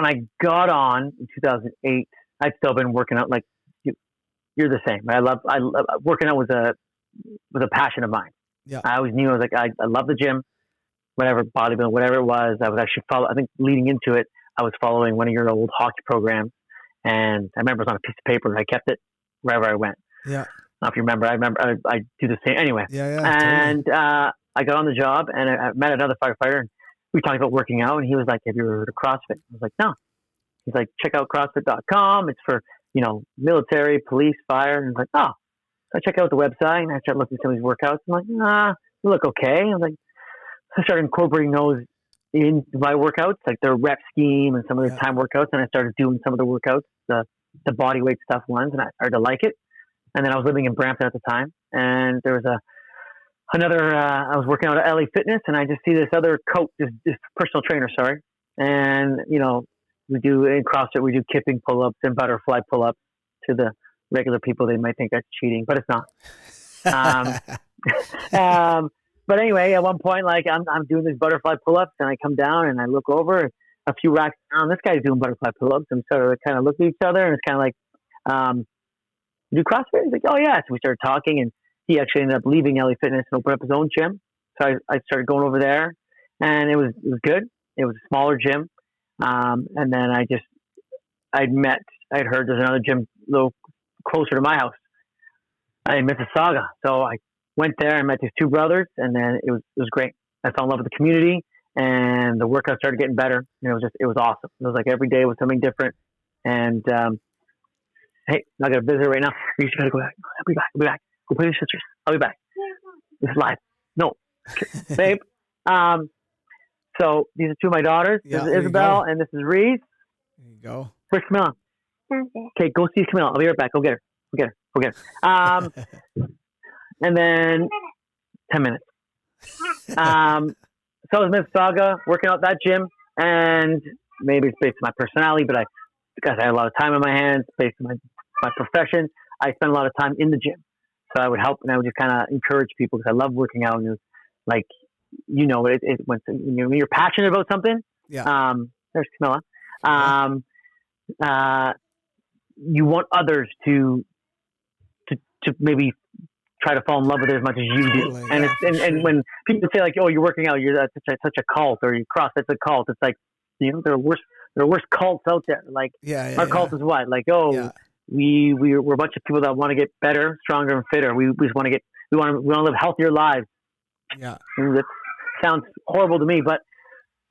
I got on in 2008, I'd still been working out like you're the same. I love working out was a passion of mine.
Yeah.
I always knew I love the gym, whatever bodybuilding, whatever it was. I was actually I think leading into it, I was following one of your old hockey programs, and I remember it was on a piece of paper. And I kept it wherever I went.
Yeah.
Now, if you remember, I do the same anyway.
Yeah.
And
totally.
I got on the job, and I met another firefighter, and we talked about working out, and he was like, "Have you ever heard of CrossFit?" I was like, "No." He's like, "Check out CrossFit.com. It's for military, police, fire." And I was like, "Oh." So I check out the website and I started looking at some of these workouts. I'm like, they look okay. I was like, I started incorporating those into my workouts, like their rep scheme and some of their time workouts. And I started doing some of the workouts, the body weight stuff ones, and I started to like it. And then I was living in Brampton at the time, and there was I was working out at LA Fitness, and I just see this other coach, this personal trainer, sorry. And, we do in CrossFit, we do kipping pull-ups and butterfly pull-ups. To the regular people, they might think that's cheating, but it's not. But anyway, at one point, like I'm doing these butterfly pull-ups, and I come down and I look over a few racks down. This guy's doing butterfly pull-ups, and so we kind of look at each other, and it's kind of like, "You do CrossFit?" He's like, "Oh yeah." So we started talking, and he actually ended up leaving LA Fitness and opened up his own gym. So I started going over there, and it was good. It was a smaller gym, and then I'd heard there's another gym a little closer to my house in Mississauga. So I went there and met these two brothers, and then it was great. I fell in love with the community, and the workout started getting better. And it was awesome. It was like every day was something different. And hey, I'm not gonna visit right now. You just gotta go back. I'll be back. Go play with your sisters. I'll be back. This is live. No, babe. So these are two of my daughters.
Yeah,
this is Isabel, and this is Reese.
There you go.
Where's Camilla? Okay, go see Camilla. I'll be right back. Go get her. And then 10 minutes. So I was in Mississauga working out that gym, and maybe it's based on my personality, but because I had a lot of time on my hands, based on my profession, I spent a lot of time in the gym. So I would help, and I would just kind of encourage people because I love working out. And it was like, when you're passionate about something.
Yeah.
There's Camilla. You want others to maybe try to fall in love with it as much as you do.
Totally,
And
yeah,
and when people say like, "Oh, you're working out, that's such a cult," or "You CrossFit's a cult," it's like, there are worse cults out there. Like our cult is what? Like, we're a bunch of people that want to get better, stronger, and fitter. We just want to live healthier lives.
Yeah.
And that sounds horrible to me, but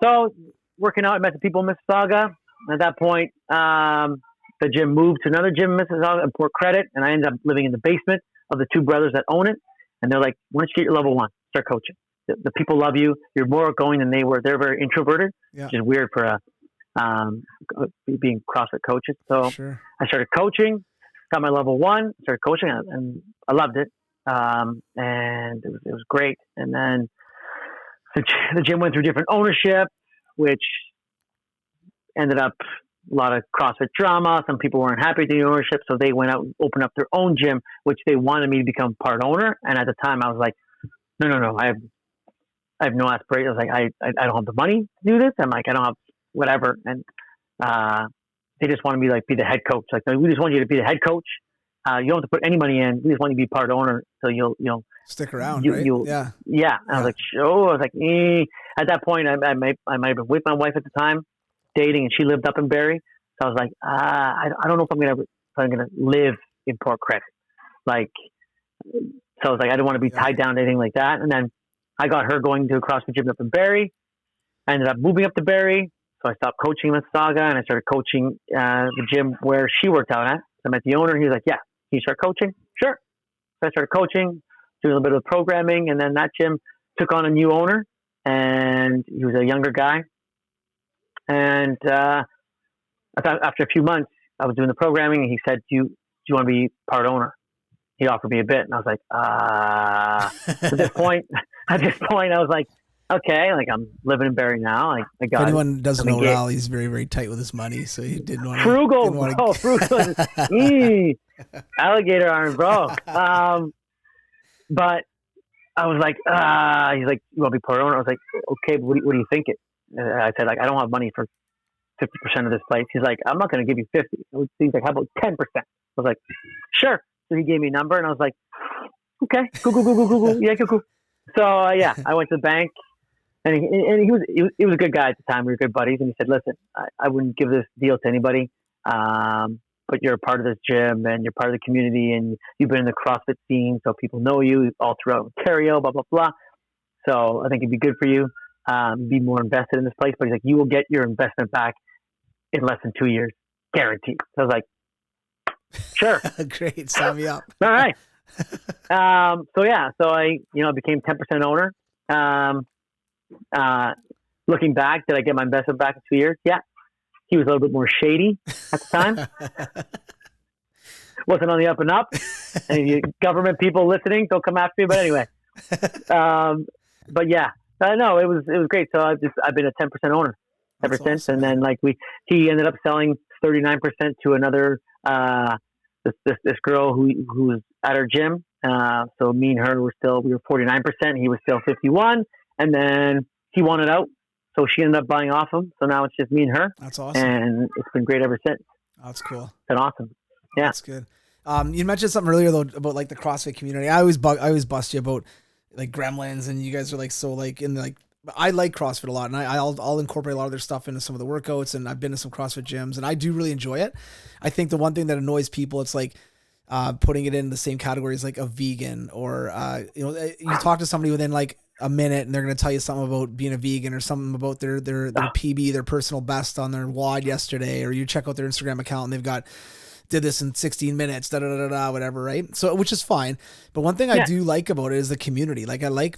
so working out, I met the people in Mississauga. At that point, the gym moved to another gym in Mississauga in Port Credit, and I ended up living in the basement of the two brothers that own it. And they're like, "Why don't you get your level 1? Start coaching. The people love you. You're more outgoing than they were. They're very introverted, which is weird for being CrossFit coaches." So
sure.
I started coaching, got my level 1, started coaching, and I loved it. And it was great. And then the gym went through different ownership, which ended up a lot of CrossFit drama. Some people weren't happy with the ownership, so they went out and opened up their own gym, which they wanted me to become part owner. And at the time, I was like, no, I have no aspirations. I was like, I don't have the money to do this. I'm like, I don't have whatever. And they just wanted me to like be the head coach. Like, "We just want you to be the head coach. You don't have to put any money in. We just want you to be part owner, so you'll
stick around, right?
Yeah. And I was like, sure. I was like, At that point, I might have been with my wife at the time, dating, and she lived up in Barrie. So I was like, I don't know if I'm gonna live in Port Credit. Like, so I was like, I didn't want to be tied down to anything like that. And then I got her going to a CrossFit gym up in Barrie. I ended up moving up to Barrie, so I stopped coaching in Mississauga, and I started coaching the gym where she worked out at. So I met the owner. He was like, "Yeah, can you start coaching?" Sure. So I started coaching, doing a little bit of programming, and then that gym took on a new owner, and he was a younger guy. And after a few months, I was doing the programming, and he said, "Do you want to be part owner?" he offered me a bit, and I was like, at this point, I was like, okay, like I'm living in Barrie now. Like I got
if anyone doesn't know
get
Raul, he's very, very tight with his money, so he didn't want to.
frugal, bro. Frugal. Alligator arm, bro. But I was like, he's like, you want to be part owner? I was like, okay, but what do you think it? I said, like, I don't have money for 50% of this place. He's like, I'm not going to give you 50. He's like, how about 10%? I was like, sure. So he gave me a number, and I was like, okay, cool. Yeah, cool. So yeah, I went to the bank, and he was a good guy at the time. We were good buddies, and he said, listen, I wouldn't give this deal to anybody, but you're a part of this gym, and you're part of the community, and you've been in the CrossFit scene, so people know you all throughout Ontario, blah, blah, blah. So I think it'd be good for you, be more invested in this place. But he's like, you will get your investment back in less than 2 years, guaranteed. So I was like, sure.
Great, sign me up.
All right. So I became 10% owner. Looking back, did I get my investment back in 2 years? Yeah. He was a little bit more shady at the time. Wasn't on the up and up. And you government people listening, don't come after me. But anyway, but yeah, no, it was great. So I've been a 10% owner ever since.
Awesome.
And then he ended up selling 39% to another, this girl who was at our gym. So me and her we were 49%. He was still 51. And then he wanted out. So she ended up buying off him. So now it's just me and her.
That's awesome.
And it's been great ever since.
That's cool.
It's been awesome. Yeah.
That's good. You mentioned something earlier though about like the CrossFit community. I always bust you about like gremlins, and you guys are like, so like in like, I like CrossFit a lot, and I'll incorporate a lot of their stuff into some of the workouts, and I've been to some CrossFit gyms, and I do really enjoy it. I think the one thing that annoys people, it's like putting it in the same category as like a vegan, or you talk to somebody within like a minute and they're going to tell you something about being a vegan, or something about their PB, their personal best on their WOD yesterday, or you check out their Instagram account and they've did this in 16 minutes, whatever, right? So, which is fine. But one thing I do like about it is the community. Like I like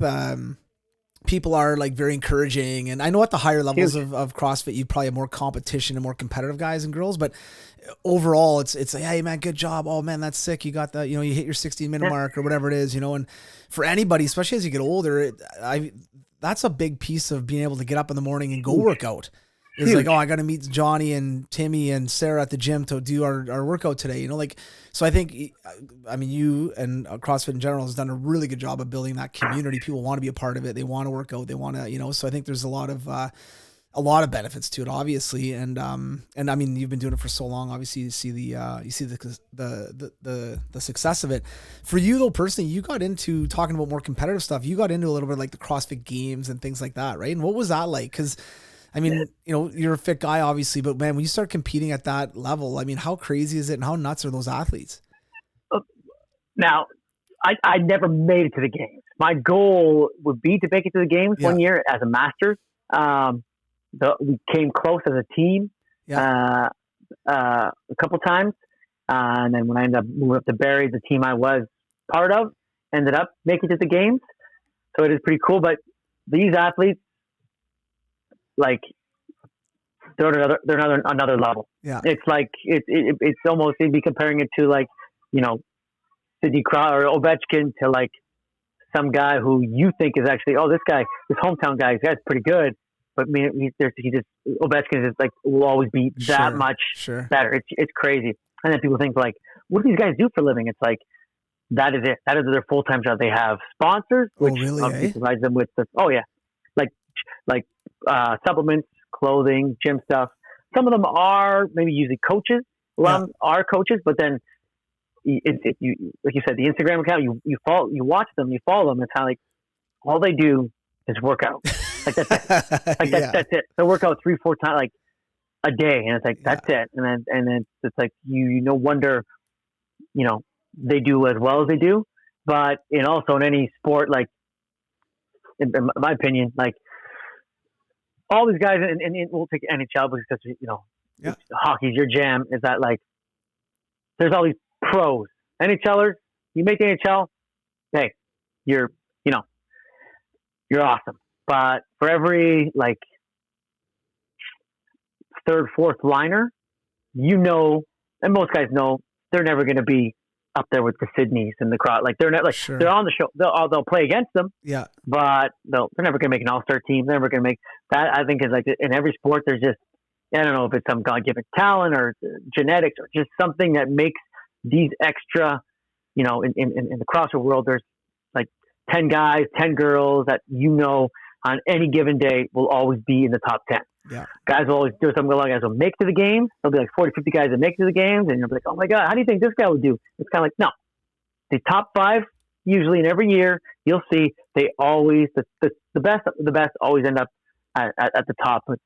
people are like very encouraging, and I know at the higher levels of CrossFit, you probably have more competition and more competitive guys and girls, but overall it's like, hey man, good job. Oh man, that's sick. You got that, you hit your 16-minute mark or whatever it is, and for anybody, especially as you get older, that's a big piece of being able to get up in the morning and go work out. It's like, oh, I got to meet Johnny and Timmy and Sarah at the gym to do our workout today. So I think, you and CrossFit in general has done a really good job of building that community. People want to be a part of it. They want to work out. They want to, so I think there's a lot of benefits to it, obviously. And I mean, you've been doing it for so long. Obviously, you see the success of it. For you though, personally, you got into talking about more competitive stuff. You got into a little bit like the CrossFit Games and things like that, right? And what was that like? Because I mean, you're a fit guy, obviously, but man, when you start competing at that level, I mean, how crazy is it, and how nuts are those athletes?
Now, I never made it to the games. My goal would be to make it to the games one year as a Masters. We came close as a team a couple times, and then when I ended up moving up to Barrie, the team I was part of ended up making it to the games. So it is pretty cool. But these athletes, like, they're another level. Yeah, it's like it's almost, you'd be comparing it to like Sidney Crosby or Ovechkin to like some guy who you think is actually, this hometown guy, this guy's pretty good, but Ovechkin is like will always be that much better. It's crazy. And then people think like, what do these guys do for a living? It's like that is it. That is their full time job. They have sponsors, which obviously provides them with like supplements, clothing, gym stuff. Some of them are maybe usually coaches. A lot of them are coaches, but then you, like you said, the Instagram account, you watch them, you follow them. It's how like all they do is work out. Like that's it. Like that's it. They work out 3-4 times like a day, and it's like that's it. And then it's like no wonder they do as well as they do. But in any sport, like in my opinion, like all these guys, and we'll take NHL because hockey's your jam. Is that like there's all these pros, NHLers. You make the NHL, hey, you're awesome. But for every like third, fourth liner, and most guys know they're never going to be up there with the Sydneys and the Cross. Like they're not like
Sure.
they're on the show. They'll play against them,
Yeah.
but they're never going to make an all-star team. They're never going to make that. I think is like in every sport, there's just, I don't know if it's some God-given talent or genetics or just something that makes these extra, in the CrossFit world, there's like 10 guys, 10 girls that, on any given day will always be in the top 10.
Yeah.
Guys will always do something along, guys will make to the games. There'll be like 40, 50 guys that make to the games. And you'll be like, oh my God, how do you think this guy would do? It's kind of like, no, the top 5, usually in every year, you'll see they always, the best always end up at the top. But,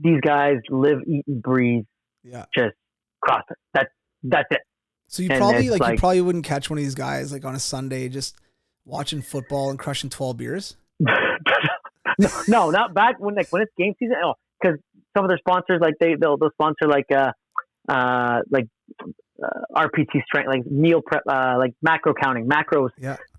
these guys live, eat, and breathe just CrossFit. That's it.
So you probably wouldn't catch one of these guys like on a Sunday just watching football and crushing 12 beers.
No, not back when it's game season. Oh, because some of their sponsors they'll sponsor RPT strength, like meal prep, like macro counting, macros,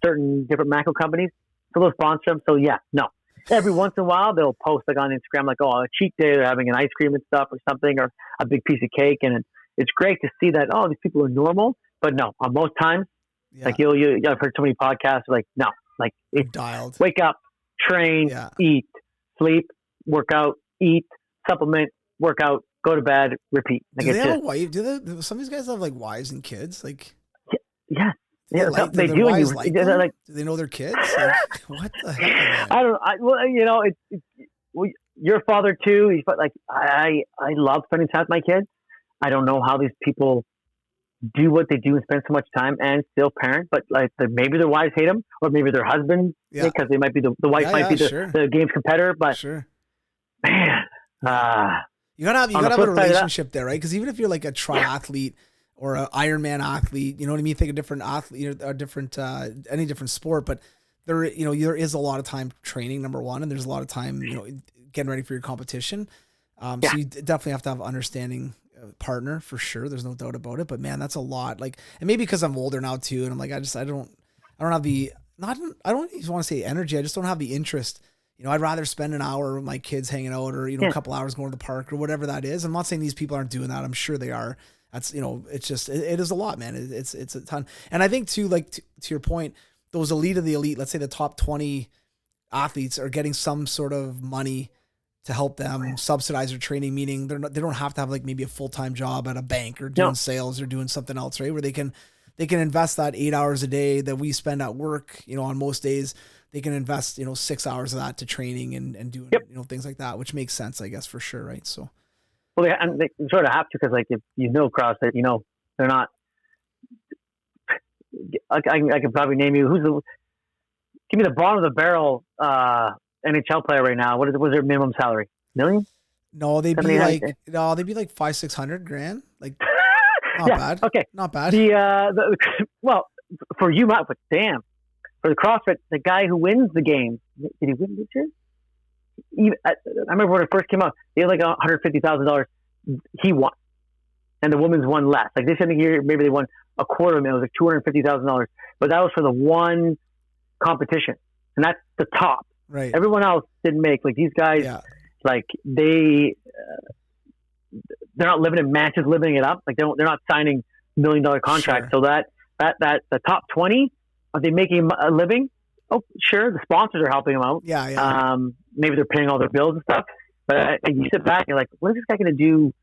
certain different macro companies. So they'll sponsor them. So no. Every once in a while they'll post like on Instagram like, oh, a cheat day, they're having an ice cream and stuff or something, or a big piece of cake, and it's great to see that, oh, these people are normal. But no, on most times, like I've heard so many podcasts like, no, like it's
dialed.
Wake up, train, eat, sleep, work out, eat, supplement, work out, go to bed, repeat. Like,
do they have a wife? Some of these guys have like wives and kids? Like,
yeah.
They do. Like do they know their kids? Like, what the heck?
You're a father too. I love spending time with my kids. I don't know how these people do what they do and spend so much time and still parent, but like maybe their wives hate them, or maybe their husbands, because they might be the wife might be the game's competitor. But man,
you gotta have a relationship there, right? Because even if you're like a triathlete or an Ironman athlete, you know what I mean? Think a different athlete, or different any different sport, but there is a lot of time training, number one, and there's a lot of time getting ready for your competition. So you definitely have to have understanding partner for sure. There's no doubt about it. But man, that's a lot. Like, and maybe because I'm older now too, and I'm like, I don't have the I don't even want to say energy. I just don't have the interest. I'd rather spend an hour with my kids hanging out, or a couple hours going to the park or whatever that is. I'm not saying these people aren't doing that. I'm sure they are. That's it's just it is a lot, man. It's a ton. And I think too, like to your point, those elite of the elite, let's say the top 20 athletes are getting some sort of money to help them subsidize their training, meaning they don't have to have like maybe a full-time job at a bank or doing sales or doing something else, right? Where they can invest that 8 hours a day that we spend at work, on most days, they can invest, 6 hours of that to training and doing, things like that, which makes sense, I guess, for sure. Right. So.
Well, they sort of have to, because like if CrossFit, they're not. I can probably name you give me the bottom of the barrel NHL player right now. What was their minimum salary? $1 million?
No, they'd be like $500,000-600,000. Like, not bad. Okay, not bad.
Well, for you, but damn, for the CrossFit, the guy who wins the game, did he win this year? I remember when it first came out, they had like $150,000. He won, and the women's won less. Like this year, maybe they won $250,000. It was like $250,000, but that was for the one competition, and that's the top.
Right.
Everyone else didn't make, like these guys. Like they're not living in mansions, living it up. Like they're not signing $1 million contracts. So that the top 20, are they making a living? Oh, sure. The sponsors are helping them out. Maybe they're paying all their bills and stuff. But you sit back and you're like, what is this guy going to do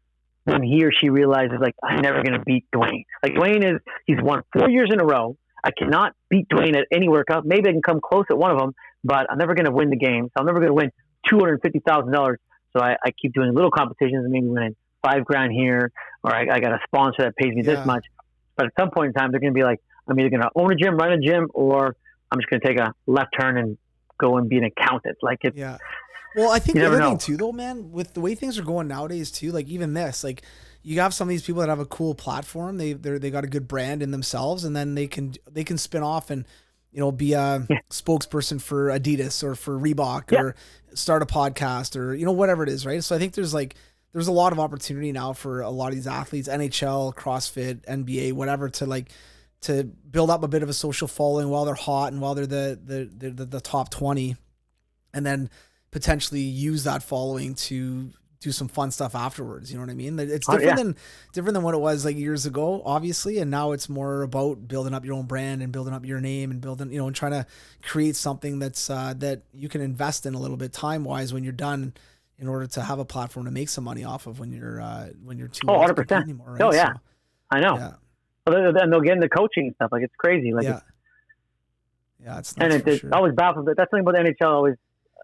when he or she realizes, like, I'm never going to beat Dwayne? Like, Dwayne he's won 4 years in a row. I cannot beat Dwayne at any workout. Maybe I can come close at one of them, but I'm never going to win the game. So I'm never going to win $250,000. So I keep doing little competitions and maybe winning $5,000 here, or I got a sponsor that pays me this much. But at some point in time, they're going to be like, I'm either going to own a gym, run a gym, or I'm just going to take a left turn and go and be an accountant. Like it.
Yeah. Well, I think the other thing too, though, man, with the way things are going nowadays too, like even this, like you have some of these people that have a cool platform. They got a good brand in themselves, and then they can spin off and, be a spokesperson for Adidas or for Reebok or start a podcast or, whatever it is. Right. So I think there's a lot of opportunity now for a lot of these athletes, NHL, CrossFit, NBA, whatever, to build up a bit of a social following while they're hot and while they're the top 20, and then potentially use that following to do some fun stuff afterwards. You know what I mean? It's different than what it was like years ago, obviously. And now it's more about building up your own brand and building up your name and building, you know, and trying to create something that's, that you can invest in a little bit time wise when you're done, in order to have a platform to make some money off of when you're too old to compete anymore. Right?
Oh yeah.
So,
I know.
Yeah.
But then they'll get into coaching and stuff. Like, it's crazy. Like,
it's
and it's always baffles. That's something about the NHL. Always,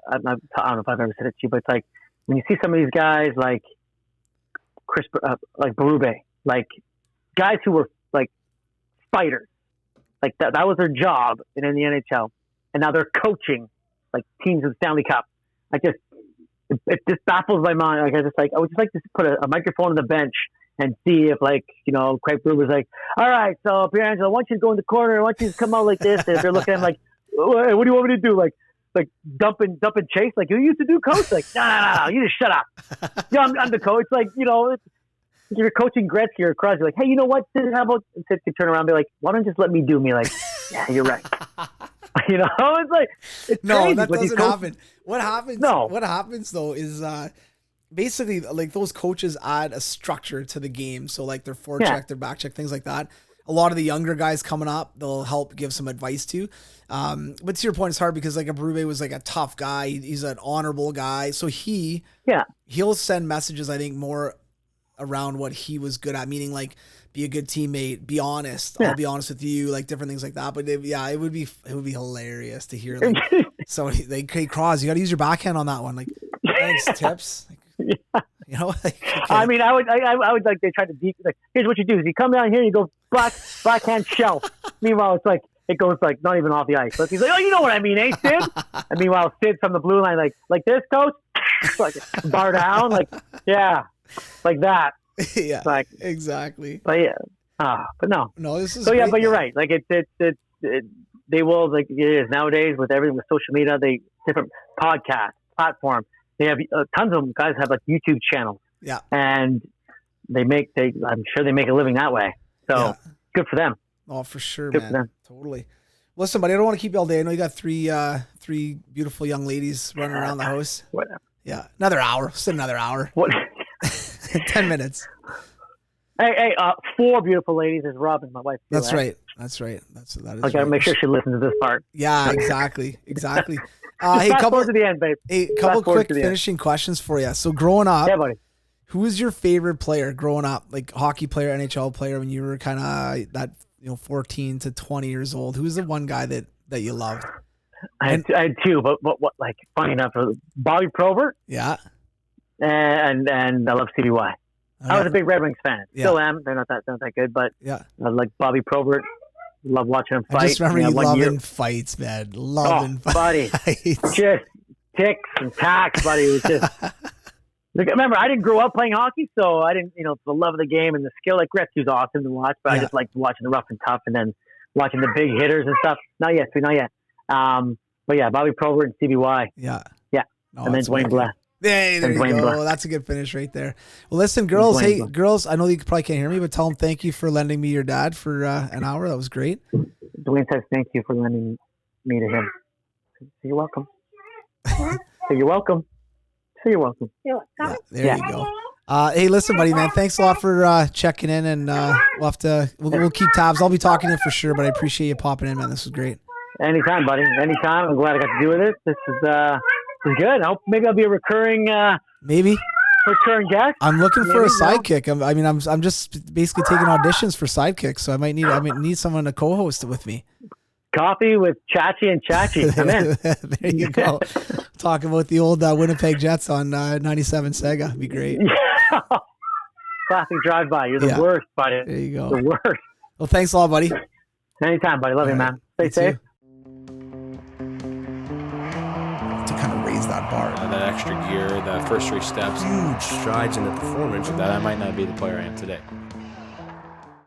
I don't know if I've ever said it to you, but it's like when you see some of these guys like like Berube, like guys who were like fighters, like that was their job in the NHL, and now they're coaching like teams of the Stanley Cup. It just baffles my mind. Like, I would just like to put a microphone on the bench and see if, like, you know, Craig Berube was like, all right, so Pierangelo, I want you to go in the corner. I want you to come out like this. And if they're looking at him like, what do you want me to do? Like dump and chase? Like, you used to do, coach? Like, no, you just shut up. Yeah, I'm the coach. Like, you know, you're coaching Gretzky or Crosby. Like, hey, you know what? How about Sid could turn around and be like, why don't you just let me do me? Like, yeah, you're right. You know, it's like, it's
no,
crazy.
that doesn't happen. What happens though is basically like those coaches add a structure to the game. So like their forecheck, their back check, things like that. A lot of the younger guys coming up, they'll help give some advice to. But to your point, it's hard because like a Berube was like a tough guy. He's an honorable guy. So he'll send messages, I think, more around what he was good at, meaning like be a good teammate, be honest. I'll be honest with you, like different things like that. But it would be hilarious to hear. Like, so like, hey, Cross, you got to use your backhand on that one. Like, thanks, tips. Like, you know, like, okay.
I mean, I would like, they try to like, here's what you do: is you come down here, you go backhand shell. Meanwhile, it's like it goes like not even off the ice. But he's like, oh, you know what I mean, eh, Sid? And meanwhile, Sid from the blue line, like this, coach, like bar down, like like that.
Yeah,
like,
exactly.
But but no,
this is
so
great,
but you're right. Like they will, like it is nowadays with everything with social media, they different podcast platform. They have tons of them guys have like YouTube channels. Yeah, and I'm sure they make a living that way. So good for them.
Oh, for sure,
good
man.
For them.
Totally. Listen, buddy, I don't want to keep you all day. I know you got three beautiful young ladies running around the house.
Whatever.
Yeah, another hour. Still another hour.
What?
10 minutes.
Hey, 4 beautiful ladies is Robin, my wife. Too,
That's right. That is.
I gotta make sure she listens to this part.
Yeah, exactly. Hey,
couple to the end, babe.
Hey, couple quick finishing questions for you. So, growing up,
buddy.
Who was your favorite player growing up? Like hockey player, NHL player, when you were kind of that 14 to 20 years old. Who was the one guy that you loved?
I had 2, but what? Like, funny enough, Bobby Probert.
Yeah.
And I love CBY. I was a big Red Wings fan. Still am. They're not that good, but I like Bobby Probert. Love watching him fight.
I just remember you loving fights, man.
Buddy. Just ticks and tacks, buddy. It was just. Remember, I didn't grow up playing hockey, so I didn't, the love of the game and the skill. Like Gretzky's awesome to watch, but I just liked watching the rough and tough, and then watching the big hitters and stuff. Not yet. But yeah, Bobby Probert and CBY.
Yeah.
No, and then Dwayne Blair.
Hey, there you go. That's a good finish right there. Well, listen, girls. Hey, girls, I know you probably can't hear me, but tell them thank you for lending me your dad for an hour. That was great.
Dwayne says thank you for lending me to him. You're welcome. You're welcome. You're welcome.
Yeah, there you go. Hey, listen, buddy, man. Thanks a lot for checking in, and we'll keep tabs. I'll be talking to you for sure, but I appreciate you popping in, man. This was great.
Anytime, buddy. Anytime. I'm glad I got to do with it. This is good. I hope maybe I'll be a recurring return guest.
I'm looking for a sidekick. I'm just basically taking auditions for sidekicks, so I might need someone to co-host it with me.
Coffee with Chachi and Chachi. I'm in.
There you go. Talk about the old Winnipeg Jets on 97 Sega. It'd be great.
Yeah. Classic drive-by. You're the worst, buddy.
There you go.
The worst.
Well, thanks a lot, buddy.
Anytime, buddy. Love you, man. Stay safe.
To kind of raise that bar.
That extra gear, the first 3 steps.
Huge strides in the performance.
That I might not be the player I am today.